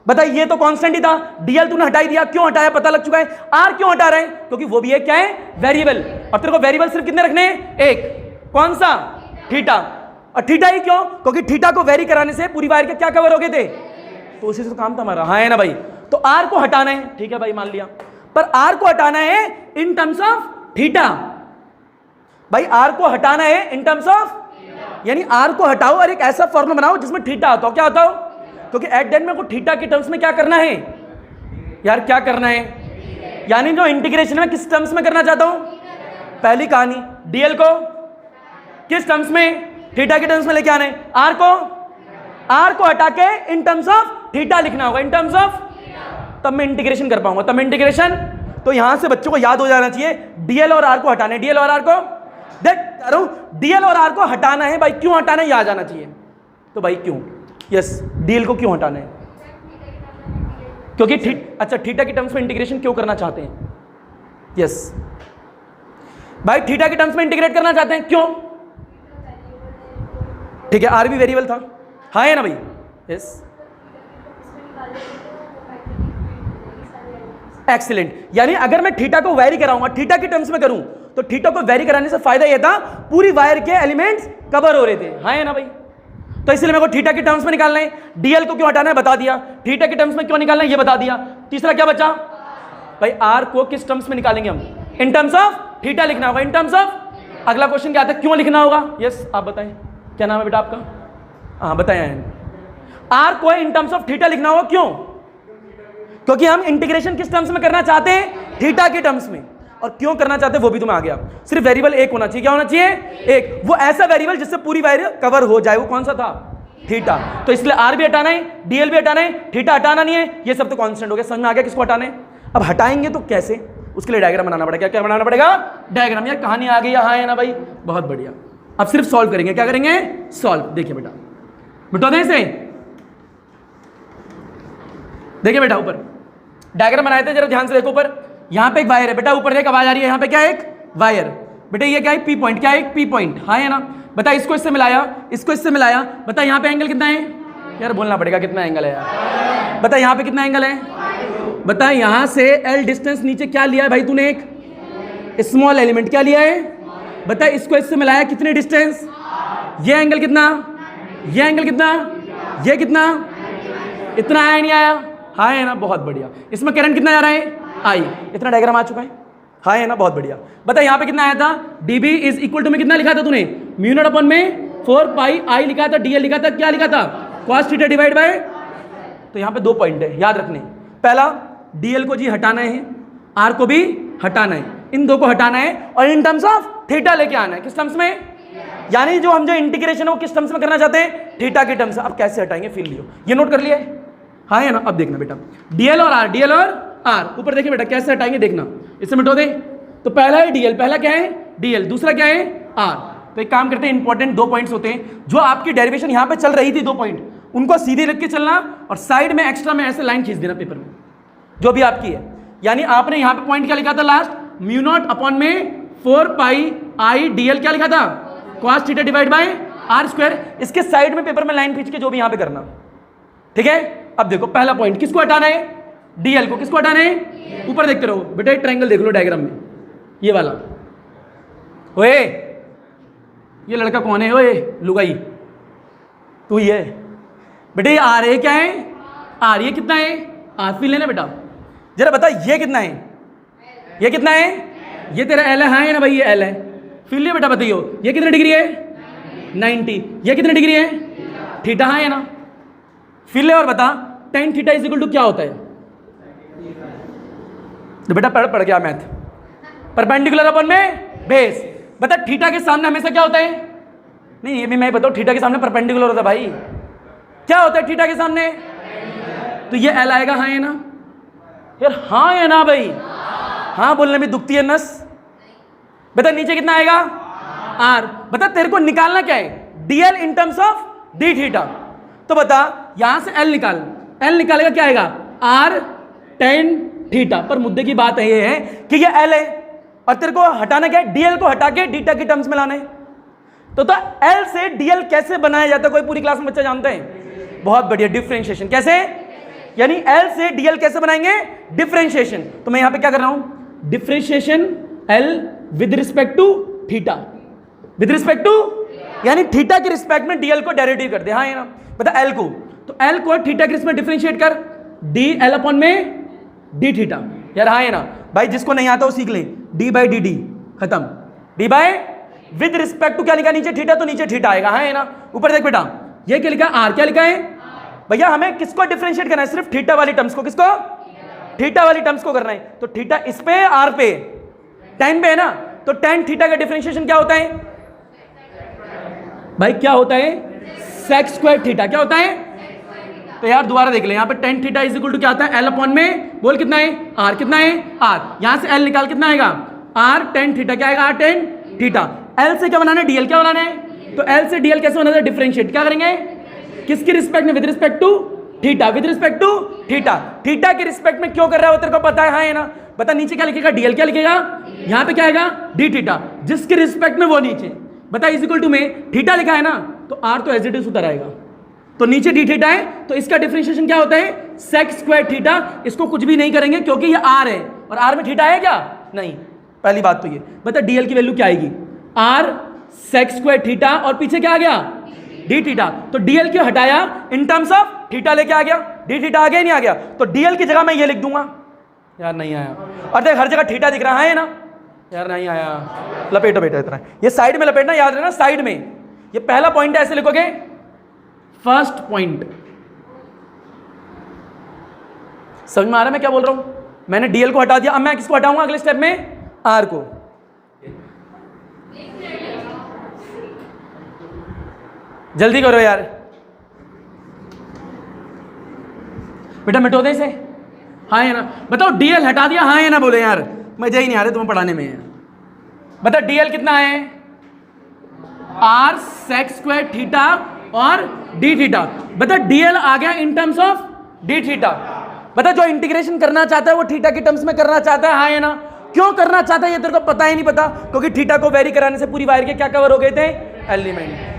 बता ये तो कांस्टेंट ही था, डीएल तूने हटा ही दिया। क्यों हटाया पता लग चुका है। आर क्यों हटा रहे हैं? क्योंकि वो भी है क्या है? वेरिएबल। और तेरे को वेरिएबल सिर्फ कितने रखने हैं? एक। कौन सा? थीटा। और थीटा ही क्यों? क्योंकि थीटा को वेरी कराने से पूरी वायर के क्या कवर हो गए थे? तो उसी से तो काम था हमारा। हाँ है ना भाई। तो आर को हटाना है, ठीक है भाई मान लिया। पर आर को हटाना है इन टर्म्स ऑफ थीटा। भाई आर को हटाना है इन टर्म्स ऑफ, यानी आर को हटाओ और एक ऐसा फॉर्मूला बनाओ जिसमें थीटा आता हो। क्या होता हो? क्योंकि एट द एंड में को थीटा की टर्म्स में क्या करना है यार? क्या करना है? यानी जो इंटीग्रेशन में किस टर्म्स में करना चाहता हूं? पहली कहानी डीएल को किस टर्म्स में? थीटा के टर्म्स में लेके आना है। आर को हटा के इन टर्म्स ऑफ थीटा लिखना होगा, इन टर्म्स ऑफ, तब मैं इंटीग्रेशन कर पाऊंगा। तब मैं इंटीग्रेशन, तो यहां से बच्चों को याद हो जाना चाहिए डीएल और आर को हटाना है। डीएल और आर को देख रहा हूं, डीएल और आर को हटाना है भाई। क्यों हटाना है? याद आना चाहिए। तो भाई क्यों? यस, डीएल को क्यों हटाना है? क्योंकि अच्छा थीटा की टर्म्स में इंटीग्रेशन क्यों करना चाहते हैं? यस, भाई थीटा के टर्म्स में इंटीग्रेट करना चाहते हैं, क्यों? ठीक है, आर भी वेरिएबल था, हाँ है ना भाई? Yes, excellent. यानी अगर मैं थीटा को वेरी कराऊंगा, थीटा के टर्म्स में करूं, तो थीटा को वेरी कराने से फायदा यह था पूरी वायर के एलिमेंट्स कवर हो रहे थे, हाँ है ना भाई? तो इसलिए मेरे को थीटा के टर्म्स में निकालना है। डीएल को क्यों हटाना है बता दिया, थीटा के टर्म्स में क्यों निकालना है ये बता दिया। तीसरा क्या बचा भाई, आर को किस टर्म्स में निकालेंगे हम? इन टर्म्स ऑफ थीटा लिखना होगा, इन टर्म्स ऑफ। अगला क्वेश्चन क्या आता है, क्यों लिखना होगा? यस आप बताएं, क्या नाम है बेटा आपका? हाँ बताएं। आर को इन टर्म्स ऑफ थीटा लिखना होगा, क्यों? क्योंकि हम इंटीग्रेशन किस टर्म्स में करना चाहते हैं? थीटा के टर्म्स में। और क्यों करना चाहते हैं वो भी तुम्हें आ गया। सिर्फ वेरिएबल एक होना चाहिए, क्या होना चाहिए? एक। वो ऐसा वेरिएबल जिससे पूरी वायर कवर हो जाए, वो कौन सा था? थीटा। तो इसलिए आर भी हटाना है, डीएल भी हटाना है, थीटा हटाना नहीं है, ये सब तो कांस्टेंट हो गया। समझ में आ गया किसको हटाना है? अब हटाएंगे तो कैसे, उसके लिए डायग्राम बनाना पड़ेगा। क्या बनाना पड़ेगा? डायग्राम। यार कहानी आ गई, हाँ है ना भाई? बहुत बढ़िया। अब सिर्फ सॉल्व करेंगे, क्या करेंगे? सॉल्व। देखिए बेटा, मिटा दें इसे, देखिए बेटा ऊपर डायग्राम बनाए थे, जरा ध्यान से देखो। ऊपर यहां पे एक वायर है बेटा, ऊपर देख आवाज आ रही है, यहां पे क्या है? एक वायर। बेटा ये क्या है? P point. क्या है? एक पी पॉइंट, हाँ है ना? बता इसको इससे मिलाया, इसको इससे मिलाया, बता यहां पे एंगल कितना है? यार बोलना पड़ेगा कितना एंगल है यार। बता यहां पे कितना एंगल है? बता यहां से एल डिस्टेंस नीचे क्या लिया है भाई तूने? एक स्मॉल एलिमेंट क्या लिया है? बता इसको इससे मिलाया, कितने डिस्टेंस? ये एंगल कितना? ये एंगल कितना? ये कितना? इतना आया नहीं आया? हाँ है ना? बहुत बढ़िया। इसमें करंट कितना जा रहा है? आई। इतना डायग्राम आ चुका है, हाँ है ना? बहुत बढ़िया। बता यहाँ पे कितना आया था? dB इज इक्वल टू में कितना लिखा था तूने? म्यू नॉट अपॉन में 4 पाई आई लिखा था, dl लिखा था, क्या लिखा था? cos theta divide bye. तो यहाँ पे दो पॉइंट है याद रखने। पहला dl को जी हटाना है, r को भी हटाना है, इन दो को हटाना है और इन टर्म्स ऑफ थीटा लेके आना है। किस टर्म्स में? यानी जो हम जो इंटीग्रेशन है वो किस टर्म्स में करना चाहते हैं? थीटा के टर्म्स। अब कैसे हटाएंगे फील लियो, ये नोट कर लिया है, हाँ है ना? अब देखना बेटा, डीएल और आर, डीएल और आर, ऊपर देखिए बेटा कैसे हटाएंगे, देखना। इसे मिटो दे। तो पहला है डीएल, पहला क्या है? डीएल, दूसरा क्या है? आर। तो एक काम करते हैं, इंपॉर्टेंट दो पॉइंट्स होते हैं जो आपकी डेरिवेशन यहां पे चल रही थी, दो पॉइंट, उनको सीधे रख के चलना और साइड में एक्स्ट्रा में ऐसे लाइन खींच देना पेपर में, जो भी आपकी है। यानी आपने यहां पे पॉइंट क्या लिखा था लास्ट? म्यू नॉट अपॉन में 4 पाई आई डीएल, क्या लिखा था? cos theta divide by R square. इसके साइड में पेपर में लाइन खींच के जो भी यहां पे करना, ठीक है? अब देखो पहला पॉइंट किसको हटाना है? डीएल को। किसको हटाना है? ऊपर देखते रहो बेटा, एक ट्रायंगल देख लो डायग्राम में, ये वाला। ओए ये लड़का कौन है? ओए लुगाई तू ही है बेटे। ये आर है, क्या है? आर। ये कितना है? आर फील लेना बेटा, जरा बता ये कितना है? ये कितना है? ये तेरा एल है, हाँ है ना भाई? ये एल है, फील लिया बेटा। बताइयो ये कितने डिग्री है? 90। ये कितने डिग्री है? थीटा, हाँ है ना? फील ले और बता tan theta is equal to क्या होता है? तो बेटा पढ़ गया मैथ, परपेंडिकुलर अपॉन में बेस। बता थीटा के सामने हमेशा क्या होता है? नहीं ये भी मैं बताऊं, थीटा के सामने परपेंडिकुलर होता है भाई। क्या होता है थीटा के सामने? तो ये एल आएगा, हाँ है ना? यार हाँ है ना भाई? हाँ बोलने में दुखती है नस। बता नीचे कितना आएगा? आर। बता तेरे को निकालना क्या है? DL in terms of D theta. तो बता यहां से एल निकाल, एल निकालेगा क्या आएगा? R tan theta. पर मुद्दे की बात ये है कि ये एल है और तेरे को हटाना क्या है? डीएल को हटा के थीटा के टर्म्स में लाना है। तो एल से डीएल कैसे बनाया जाता है? कोई पूरी क्लास में बच्चा जानते हैं? बहुत बढ़िया, डिफरेंशिएशन। कैसे? यानी एल से डीएल कैसे बनाएंगे? डिफरेंशिएशन। तो मैं यहां पे क्या कर रहा हूं? Differentiation L with respect to theta, with respect to, यानी थीटा के रिस्पेक्ट में डीएल को डेरिवेटिव कर दे, हाँ है ना? बता एल को, तो एल को थीटा के रिस्पेक्ट में डिफरेंशिएट कर, डी एल अपॉन में डी थीटा। यार हाँ है ना भाई? जिसको नहीं आता वो सीख ले, डी बाई डी डी खत्म। D by with respect to क्या लिखा नीचे? थीटा, तो नीचे थीटा आएगा, हाँ है ना? ऊपर देख बेटा ये क्या लिखा? आर। क्या लिखा है भैया? हमें किसको डिफरेंशिएट करना है? सिर्फ थीटा वाली टर्म्स को। किसको? थीटा वाली टर्म्स को करना है। तो थीटा इस पे, आर पे, tan पे है ना? तो tan थीटा का डिफरेंशिएशन क्या होता है भाई? क्या होता है? sec square theta. क्या होता है? तो यार दोबारा देख ले, यहाँ पे tan theta is equal to क्या होता है? एल अपॉन में, बोल कितना है? आर। कितना है? आर। यहां से एल निकाल, कितना आएगा? R tan theta. क्या आएगा? R tan theta. एल से क्या बनाना है? डीएल। क्या बनाना है? तो एल से डीएल कैसे बनाना है? डिफरेंशिएट। क्या करेंगे? किसके रिस्पेक्ट में? With respect to theta, with respect to theta. Theta के रिस्पेक्ट में क्यों कर रहा है वो तेरे को पता है, हाँ है ना? बता नीचे क्या लिखेगा, डीएल क्या लिखेगा, यहां पे क्या आएगा डी थीटा, जिसके रिस्पेक्ट में वो नीचे बता इज इक्वल टू में थीटा लिखा है ना, तो आर तो एज इट इज उतर आएगा, तो नीचे डी थीटा है, तो इसका डिफरेंशिएशन क्या होता है सेक स्क्वायर थीटा। इसको कुछ भी नहीं करेंगे क्योंकि ये आर है और आर में थीटा है क्या, नहीं। पहली बात तो ये बता डीएल की वैल्यू क्या आएगी, आर सेक स्क्वायर थीटा और पीछे क्या आ गया डी थीटा, तो डीएल क्यों हटाया इन टर्म्स ऑफ थीटा लेके आ गया, डी थीटा आ गया नहीं आ गया, तो डीएल की जगह मैं ये लिख दूंगा, यार नहीं आया, और देख हर जगह थीटा दिख रहा है ना, यार नहीं आया, लपेटो बेटा इतना, ये साइड में लपेटना, याद रखना साइड में, ये पहला पॉइंट है ऐसे लिखोगे, फर्स्ट पॉइंट। समझ में आ रहा है मैं क्या बोल रहा हूं, मैंने डीएल को हटा दिया, अब मैं किसको हटाऊंगा अगले स्टेप में, आर को। जल्दी करो यार बेटा, मिटो दे इसे, हाँ या ना बताओ, डीएल हटा दिया हाँ या ना बोले यार, मजा ही नहीं आ रहा तुम्हें पढ़ाने में। बता डीएल कितना है, आर सेक स्क्वायर थीटा और डी थीटा, बता डीएल आ गया in terms of D theta. बता जो इंटीग्रेशन करना चाहता है वो थीटा के टर्म्स में करना चाहता है, हाँ या ना, क्यों करना चाहता है ये तेरे को पता ही नहीं पता, क्योंकि थीटा को वेरी कराने से पूरी वायर के क्या कवर हो गए थे, एलिमेंट।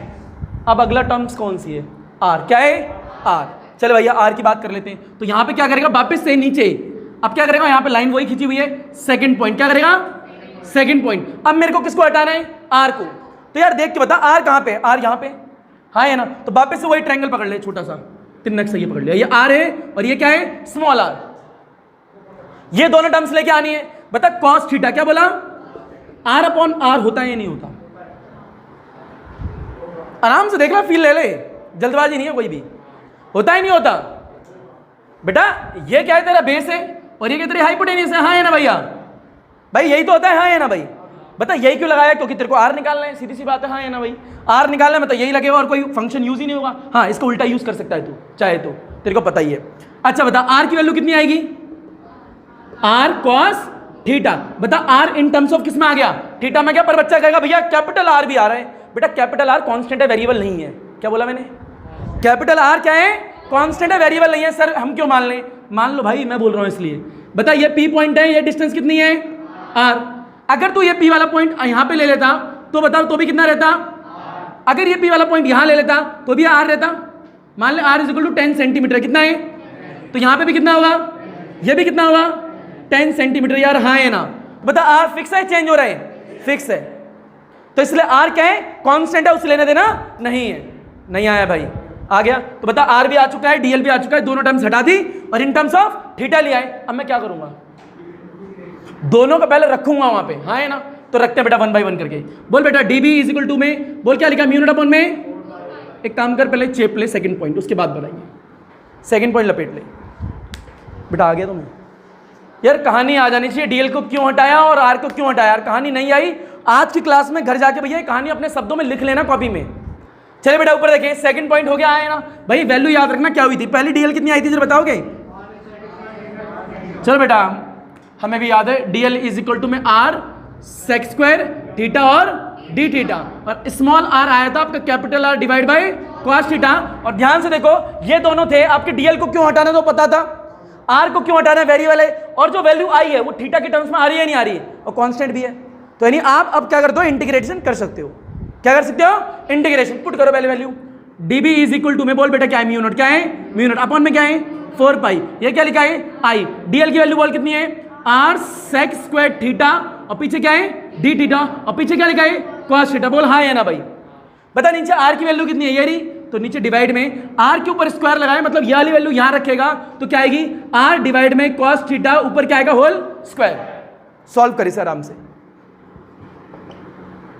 अब अगला टर्म्स कौन सी है, आर, क्या है आर, चलो भैया आर की बात कर लेते हैं। तो यहां पे क्या करेगा, वापस से नीचे, अब क्या करेगा, यहां पे लाइन वही खींची हुई है, सेकंड पॉइंट क्या करेगा, सेकंड पॉइंट। अब मेरे को किसको हटाना है, आर को, तो यार देख के बता आर कहां पे, आर यहां पे, हाँ है ना, तो वापस से वही ट्रायंगल पकड़ ले, छोटा सा तिनक से ये पकड़ लिया, ये आर है और ये क्या है स्मॉल आर, ये दोनों टर्म्स लेके आनी है। बता कॉस थीटा क्या बोला, आर अपॉन आर होता है या नहीं होता, आराम से देख ला, फील ले ले, जल्दबाजी नहीं है कोई भी, होता ही नहीं होता। बेटा ये क्या है, तेरा बेस है और ये क्या तेरी हाइपोटेन्यूस है, हाँ है ना भैया, भाई यही तो होता है, हाँ है ना भाई। बता यही क्यों लगाया, क्योंकि तेरे को आर निकालना है, सीधी सी बात है, हाँ है ना भाई, आर निकालना है मतलब यही लगेगा और कोई फंक्शन यूज ही नहीं होगा। हाँ इसको उल्टा यूज कर सकता है तू चाहे तो, तेरे को पता ही है। अच्छा बता आर की वैल्यू कितनी आएगी, आर कॉस थीटा। बता आर इन टर्म्स ऑफ किस में आ गया, थीटा में गया, पर बच्चा कहेगा भैया कैपिटल आर भी आ रहा है। बेटा कैपिटल आर कांस्टेंट है, वेरिएबल नहीं है। क्या बोला मैंने, कैपिटल आर क्या है, कांस्टेंट है, वेरिएबल नहीं है। सर हम क्यों मान लें, मान लो भाई, मैं बोल रहा हूं इसलिए। बता ये पी पॉइंट है, ये डिस्टेंस कितनी है आर, अगर तू ये पी वाला पॉइंट यहां पे ले लेता तो बताओ तो भी कितना रहता, अगर ये पी वाला पॉइंट यहां ले लेता तो भी आर रहता। मान ले R is equal to 10 centimetre, कितना है, तो यहां पे भी कितना होगा, ये भी कितना होगा 10 सेंटीमीटर, यार हाँ है ना। बता आर फिक्स है चेंज हो रहा है, फिक्स है, तो इसलिए आर क्या है, कांस्टेंट है, उसे लेने देना नहीं है। नहीं आया भाई, आ गया, तो बता आर भी आ चुका है, डीएल भी आ चुका है, दोनों टर्म्स हटा दी और इन टर्म्स ऑफ थीटा लिया है। अब मैं क्या करूंगा, दोनों का पहले रखूंगा वहां पे, हाँ है ना, तो रखते हैं बेटा 1 बाय 1 करके। बोल बेटा डीबी इज इक्वल टू में, बोल क्या लिखा, म्यू नॉट अपॉन में, एक काम कर पहले चेप ले सेकंड पॉइंट, उसके बाद बनाएंगे। सेकंड पॉइंट लपेट ले बेटा, आ गया तुम्हें। यार कहानी आ जानी चाहिए, डीएल को क्यों हटाया और आर को क्यों हटाया, यार कहानी नहीं आई आज की क्लास में, घर जाके भैया कहानी अपने शब्दों में लिख लेना कॉपी में। चलिए बेटा ऊपर देखें, सेकंड पॉइंट हो गया है ना भाई, वैल्यू याद रखना क्या हुई थी, पहली डीएल कितनी आई थी जरा बताओगे। चलो बेटा हमें भी याद है, डीएल इज इक्वल टू में आर सेक स्क्वायर थीटा और डी थीटा, और स्मॉल आर आया था आपका capital R divide by cos theta. और ध्यान से देखो ये दोनों थे आपके, डीएल को क्यों हटाना तो पता था, आर को क्यों हटाना है, वेरिएबल है, और जो वैल्यू आई है वो थीटा के टर्म्स में आ रही है नहीं आ रही है, और कांस्टेंट भी है। तो यानी आप अब क्या करते हो, इंटीग्रेशन कर सकते हो। क्या कर सकते हो, इंटीग्रेशन, पुट करो पहले value, DB is equal to में, बोल बेटा क्या है, म्यू नॉट, क्या है म्यू नॉट अपॉन में क्या है 4 पाई, ये क्या लिखा है आई। डीएल की वैल्यू बोल कितनी है, आर सेक स्क्वायर थीटा और पीछे क्या है डी थीटा, और पीछे क्या लिखा है कॉस थीटा। बोल हाँ है ना भाई। बता नीचे आर की वैल्यू कितनी है, ये रही, तो नीचे डिवाइड में आर के ऊपर स्क्वायर लगाए, मतलब ये वाली वैल्यू यहां रखेगा तो क्या आएगी, आर डिवाइड में कॉस थीटा, ऊपर क्या आएगा होल स्क्वायर। सॉल्व करी सर आराम से,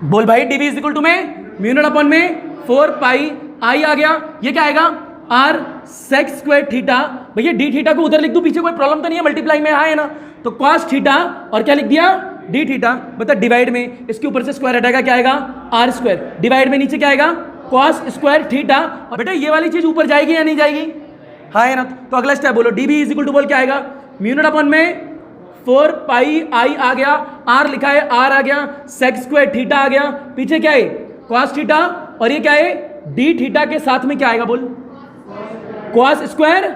बोल भाई डीबी इज इक्वल टू में म्यू नॉट अपॉन में 4 पाई आई आ गया, ये क्या आएगा आर सेक स्क्वायर थीटा। भैया डी थीटा को उधर लिख दूं, पीछे कोई प्रॉब्लम तो नहीं है, मल्टीप्लाई में है ना, तो कॉस थीटा और क्या लिख दिया डी थीटा। बता डिवाइड में इसके ऊपर से स्क्वायर हटाएगा, क्या आएगा आर स्क्वायर, डिवाइड में नीचे क्या आएगा कॉस स्क्वायर थीटा। और बेटा ये वाली चीज ऊपर जाएगी या नहीं जाएगी, हाँ है ना, तो अगला स्टेप बोलो, डीबी इज इक्वल टू बोल क्या आएगा, म्यू नॉट अपॉन में 4 पाई आई आ गया, आर लिखा है आर आ गया, सेक स्क्वायर थीटा आ गया, पीछे क्या है कॉस थीटा, और ये क्या है डी थीटा के साथ में क्या आएगा बोल कॉस स्क्वायर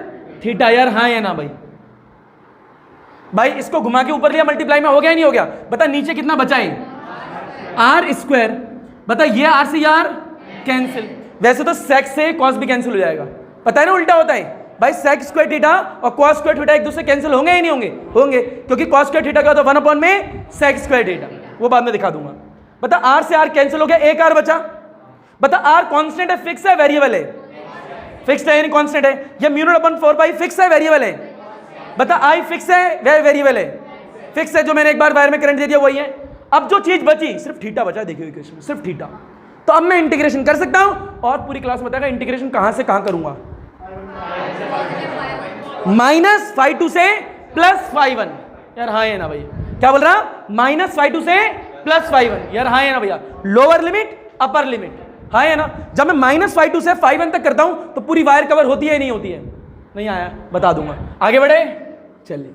थीटा। यार हाँ है ना भाई, भाई इसको घुमा के ऊपर लिया, मल्टीप्लाई में हो गया नहीं हो गया? बता नीचे कितना बचा है? R square. बता ये आर से यार कैंसिल। वैसे तो सेक से कॉस भी कैंसिल हो जाएगा, पता है ना, उल्टा होता है भाई। सेक स्क्वायर थीटा और कॉस स्क्वायर थीटा एक दूसरे कैंसिल होंगे या नहीं होंगे? होंगे, क्योंकि कॉस स्क्वायर थीटा क्या होता है? 1 में सेक स्क्वायर थीटा, वो बाद में दिखा दूंगा। बता आर से आर कैंसिल हो गया, एक आर बचा। बता आर कांस्टेंट है, फिक्स है, वेरिएबल है? फिक्स्ड है यानी कांस्टेंट है। ये म्यू नॉट अपॉन 4 पाई फिक्स है, वेरिएबल है? बता आई फिक्स है, वेरिएबल है? फिक्स है, जो मैंने एक बार वायर में करंट दे दिया वही है। अब जो चीज बची सिर्फ थीटा बचा, देखिए इक्वेशन में सिर्फ थीटा। तो अब मैं इंटीग्रेशन कर सकता हूं, और पूरी क्लास में बताएगा इंटीग्रेशन कहां से कहां करूंगा। -φ2 से +φ1 यार, हाँ है ना भैया? क्या बोल रहा? -φ2 से +φ1 यार, हाँ है ना भैया? लोअर लिमिट अपर लिमिट, हाँ है ना? जब मैं -φ2 से φ1 तक करता हूं तो पूरी वायर कवर होती है नहीं होती है? नहीं आया, बता दूंगा। आगे बढ़े, चलिए।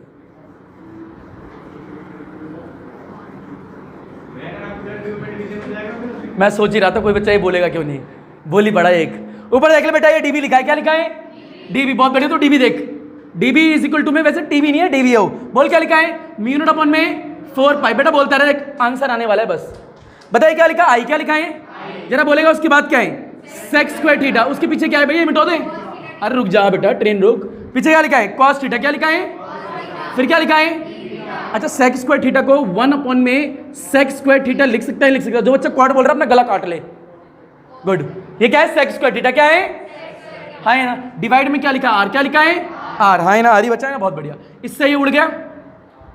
मैं सोच ही रहा था कोई बच्चा ये बोलेगा क्यों नहीं, बोली बड़ा एक। ऊपर देख ले बेटा, ये डीबी लिखा है, क्या लिखा है? डीबी। बहुत बढ़िया, तो डीबी देख। डीबी इज इक्वल टू में, वैसे टीबी नहीं है डीबी है वो। बोल क्या लिखा है? म्यू नॉट अपॉन में 4 पाई। बेटा बोलता रहे, आंसर आने वाला है बस। बताइए क्या लिखा? आई क्या लिखा है? जरा बोलेगा। उसके बाद क्या है? Sec square theta. उसके पीछे क्या है भैया? मिटा दे। अरे रुक जा बेटा, ट्रेन रुक। पीछे क्या लिखा है? Cos theta. क्या लिखा है? फिर क्या लिखा है? अच्छा, सेक स्क्वायर थीटा को 1 अपॉन में सेक स्क्वायर थीटा लिख सकता है, लिख सकता है। जो बच्चा क्वाड बोल रहा है अपना गला काट ले। गुड। ये क्या है? सेक स्क्वायर थीटा क्या है? हाँ है ना? डिवाइड में क्या लिखा? आर। क्या लिखा है? आर। हाँ है ना? आर ही बचा है ना? बहुत बढ़िया। इससे ये उड़ गया,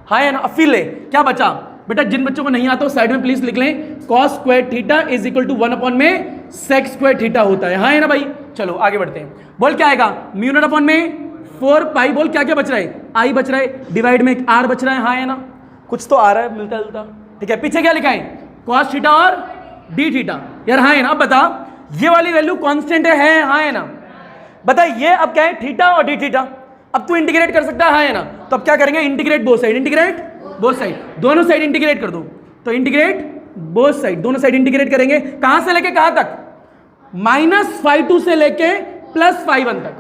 हाँ है ना? अब फिर ले, क्या बचा बेटा? जिन बच्चों को नहीं आता साइड में प्लीज लिख लें, cos square theta is equal to 1 upon में सेक स्क्वायर थीटा होता है, हाँ है ना भाई? चलो आगे बढ़ते हैं। बोल क्या आएगा? म्यू नॉट अपॉन में 4 पाई। बोल क्या क्या बच रहा है? आई बच रहा है, डिवाइड में एक आर बच रहा है, हाँ है ना? कुछ तो आ रहा है मिलता जुलता, ठीक है। पीछे क्या लिखा है? कॉस थीटा और डी थीटा यार, हाँ है ना? अब बता, ये वाली वैल्यू कांस्टेंट है, हाँ है ना? बता ये अब क्या है? थीटा और डी थीटा। अब तू इंटीग्रेट कर सकता है, हाँ है ना? तो अब क्या करेंगे? Integrate both side. Integrate both side, दोनों साइड इंटीग्रेट कर दो। तो इंटीग्रेट बोथ साइड, दोनों साइड इंटीग्रेट करेंगे। कहां से लेके कहां तक? -φ2 से लेके +φ1 तक।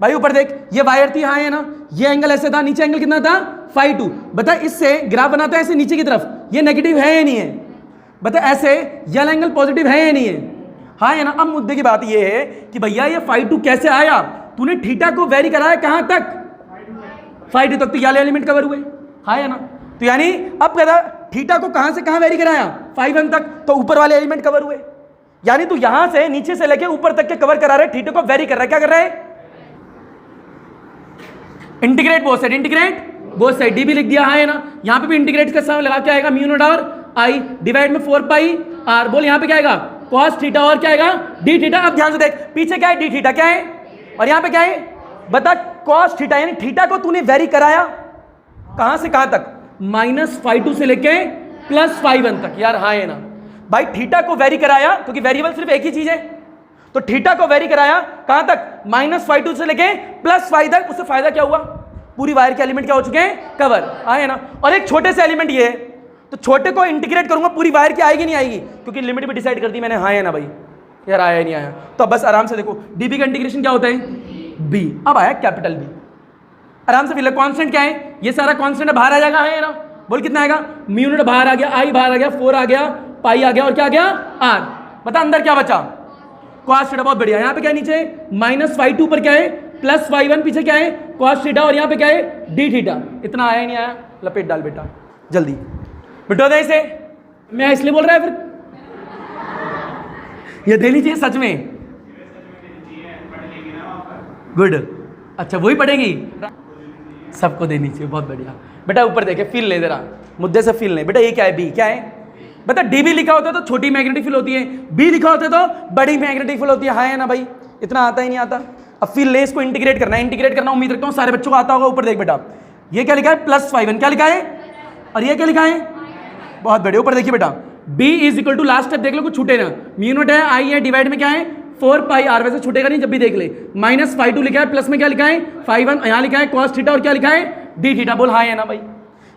भाई ऊपर देख, ये वायर थी, हाँ है ना? ये एंगल ऐसे था, नीचे एंगल कितना था? φ2। बता इससे ग्राफ बनाता है ऐसे नीचे की तरफ, ये नेगेटिव है या नहीं है? बता ऐसे ये एंगल पॉजिटिव है या नहीं है? हाँ है ना? अब मुद्दे की बात ये है कि भैया ये φ2 कैसे आया? तूने थीटा को वेरी कराया कहां तक? φ2 तक। तो ये एलिमेंट कवर हुए, हाँ है ना? तो यानी अब कहता थीटा को कहां से कहां वेरी कराया? φ1 तक, तो ऊपर वाले एलिमेंट कवर हुए। यानी तू यहां से नीचे से लेके ऊपर तक के कवर करा रहे, थीटा को वेरी कर रहा है। क्या कर रहा है? Integrate both side. Integrate both side, D भी लिख दिया, हाँ है ना? यहां पे भी इंटीग्रेट का समय लगा, क्या आएगा? म्यू नॉट और आई डिवाइड में 4 पाई आर। बोल यहां पे क्या आएगा? कॉस थीटा और क्या आएगा? D theta. अब ध्यान से देख, पीछे क्या है? D theta. क्या है? और यहां पे क्या है? बता, कॉस थीटा। यानी थीटा को तूने वेरी कराया कहां से कहां तक? -φ2 से लेके +φ1 तक यार, हाँ है ना? भाई थीटा को वेरी कराया, क्योंकि वेरिएबल सिर्फ एक ही चीज है, तो थीटा को वेरी कराया कहां तक? -φ2 से लेके +φ तक। उससे फायदा क्या हुआ? पूरी वायर के एलिमेंट क्या हो चुके हैं? कवर, हाँ है ना? और एक छोटे से एलिमेंट ये है, तो छोटे को इंटीग्रेट करूंगा, पूरी वायर की आएगी नहीं आएगी? क्योंकि लिमिट भी डिसाइड कर दी मैंने, हाँ है ना भाई? यार आया नहीं आया? तो बस आराम से देखो, डीबी का इंटीग्रेशन क्या होता है? बी। अब आया कैपिटल बी, आराम से फिर कांस्टेंट क्या है? ये सारा कांस्टेंट बाहर आ जाएगा, है ना? बोल कितना आएगा? म्यू नॉट बाहर आ गया, आई बाहर आ गया, 4 आ गया, पाई आ गया, और क्या आ गया? आर। बता अंदर क्या बचा? Cos theta. बहुत बढ़िया। यहाँ पे क्या है? नीचे -φ2 पर क्या है? +φ1। पीछे क्या है? कॉस थीटा, और यहाँ पे क्या है? D theta. इतना आया नहीं आया? लपेट डाल बेटा जल्दी, बिटो दे इसे। मैं इसलिए बोल रहा है, फिर ये देनी चाहिए सच में। गुड, अच्छा वही पढ़ेगी, सबको देनी चाहिए, बहुत बढ़िया। बेटा ऊपर देखे, फील ले जरा, मुद्दे से फील ले। बेटा ये क्या है? बी। क्या है? बता डीबी लिखा होता है तो छोटी मैग्नेटिक फील्ड होती है, बी लिखा होता है तो बड़ी मैग्नेटिक फील्ड होती है, हाँ है ना भाई? इतना आता ही नहीं आता। अब फील ले, इसको इंटीग्रेट करना है। इंटीग्रेट करना उम्मीद रखता हूँ सारे बच्चों को आता होगा। ऊपर देख बेटा, ये क्या लिखा है? +φ1। क्या लिखा है? और ये क्या लिखा है? बहुत बढ़िया। ऊपर देखिए बेटा, B is equal to, last step देख लो, कुछ छूटे ना। म्यू नॉट है, आई है, डिवाइड में क्या है? 4 पाई आर। वैसे छूटेगा नहीं जब भी देख ले। -φ2 लिखा है, प्लस में क्या लिखा है? φ1। यहाँ लिखा है कॉस थीटा, और क्या लिखा है? D theta. बोल हाँ है ना भाई?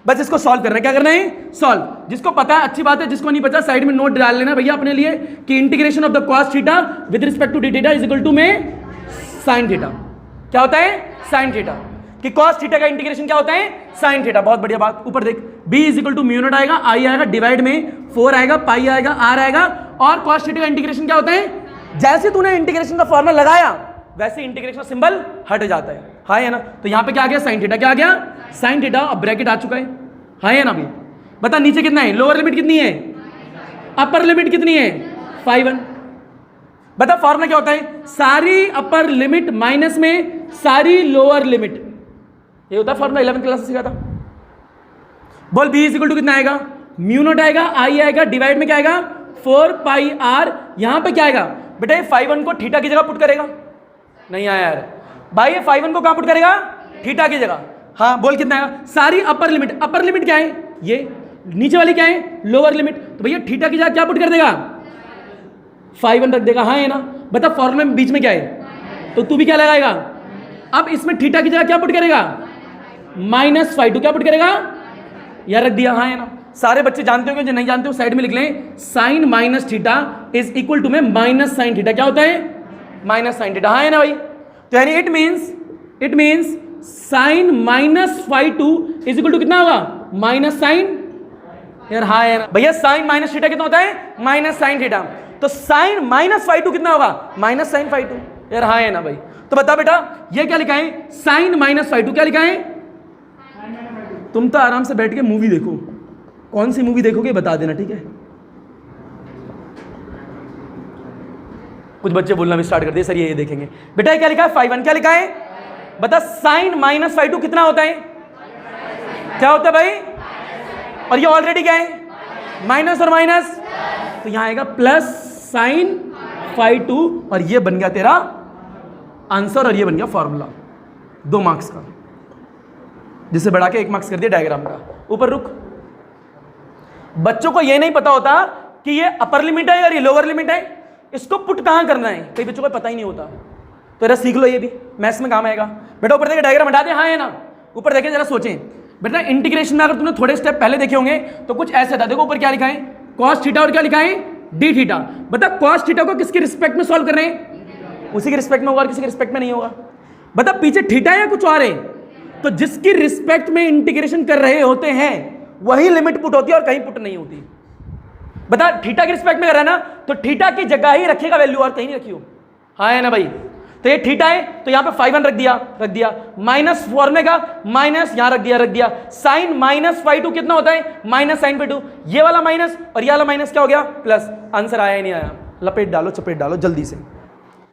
बस इसको सॉल्व करना है। क्या करना है? सॉल्व। जिसको पता है अच्छी बात है, जिसको नहीं पता साइड में नोट डाल लेना भैया अपने लिए, कि integration of the cos theta with respect to D theta is equal to में साइन थीटा। क्या होता है? Sine theta. कि cos थीटा का इंटीग्रेशन क्या होता है sin थीटा। बहुत बढ़िया बात। ऊपर देख b is equal to mu naught आएगा, i आएगा, डिवाइड में 4 आएगा, पाई आएगा, r आएगा, और cos थीटा का इंटीग्रेशन क्या होता है, जैसे तूने इंटीग्रेशन का फॉर्मूला लगाया वैसे इंटीग्रेशन सिंबल हट जाता है। हाँ है ना। तो यहां पे क्या आ गया sin थीटा, क्या आ गया sin थीटा, अब ब्रैकेट आ चुका है। हाँ है ना भाई। बता नीचे कितना है, लोअर लिमिट कितनी है, अपर लिमिट कितनी है 5 1। बता फॉर्मूला क्या होता है, सारी अपर लिमिट माइनस में सारी लोअर लिमिट, ये होता है फॉर्मूला 11th क्लास से सीखा था। बोल b इज इक्वल टू कितना आएगा, म्यू नॉट आएगा, i आएगा, डिवाइड में क्या आएगा 4 पाई r। यहां पे क्या आएगा बेटा, ये 5 1 को थीटा की जगह पुट करेगा, नहीं आया यार भाई, ये 5 1 को कहां पुट करेगा, थीटा की जगह। हाँ बोल कितना आएगा, सारी अपर लिमिट क्या है, ये नीचे वाली क्या है लोअर लिमिट, तो भैया थीटा की जगह क्या पुट कर देगा 5 1 रख देगा। हाँ है ना। बता फॉर्मूला में बीच में क्या है, तो तू भी क्या लगाएगा, अब इसमें थीटा की जगह क्या पुट करेगा -5 2 क्या पुट करेगा, यह रख दिया। हाँ है ना। सारे बच्चे जानते हो, जो नहीं जानते हो साइड में लिख लें, sine minus theta is equal to में माइनस साइन थीटा, क्या होता है माइनस साइन थीटा। हाँ है ना भाई। तो यानी it means sine -2 is equal to कितना होगा माइनस साइन, यार हाँ है ना भैया, साइन माइनस थीटा कितना होता है माइनस साइन थीटा, तो साइन -2 कितना होगा माइनस साइन 2, यार हाँ है ना भाई। तो बता बेटा ये क्या लिखा है, साइन -2 क्या लिखा है। तुम तो आराम से बैठ के मूवी देखो, कौन सी मूवी देखोगे बता देना, ठीक है। कुछ बच्चे बोलना भी स्टार्ट कर दिए, सर ये देखेंगे। बेटा ये क्या लिखा है 5 1, क्या लिखा है बता, साइन -2 कितना होता है, क्या होता है भाई, और ये ऑलरेडी क्या है माइनस और माइनस, तो यहां आएगा प्लस साइन 2, और ये बन गया तेरा आंसर, और ये बन गया फॉर्मूला 2 मार्क्स का, जिसे बढ़ा के 1 मार्क्स कर दिया डायग्राम का। ऊपर रुक, बच्चों को ये नहीं पता होता कि ये अपर लिमिट है और ये लोअर लिमिट है, इसको पुट कहां करना है, कई बच्चों को पता ही नहीं होता। तो जरा सीख लो, ये भी मैथ्स में काम आएगा। बेटा ऊपर देखे डायग्राम हटा दे, हाँ है ना। ऊपर देखे जरा सोचें बेटा, इंटीग्रेशन में अगर तुमने थोड़े स्टेप पहले देखे होंगे तो कुछ ऐसे था। देखो ऊपर क्या लिखा है cos थीटा, और क्या लिखा है d थीटा। बता cos थीटा को किसके रिस्पेक्ट में सॉल्व कर रहे हैं, उसी के रिस्पेक्ट में होगा और किसी के रिस्पेक्ट में नहीं होगा। बता पीछे थीटा या कुछ और है, तो जिसकी रिस्पेक्ट में इंटीग्रेशन कर रहे होते हैं वही लिमिट पुट होती है और कहीं पुट नहीं होती। बता थीटा के रिस्पेक्ट में कर रहा है ना, तो थीटा की जगह ही रखेगा वैल्यू, और कहीं नहीं रखी हो। हाँ है ना भाई। तो ये थीटा है, तो यहां पे 5 1 रख दिया, माइनस फॉर्मूले का माइनस यहां रख दिया। साइन -2 कितना होता है माइनस साइन 2, ये वाला माइनस और ये वाला माइनस क्या हो गया प्लस। आंसर आया ही नहीं आया, लपेट डालो चपेट डालो जल्दी से।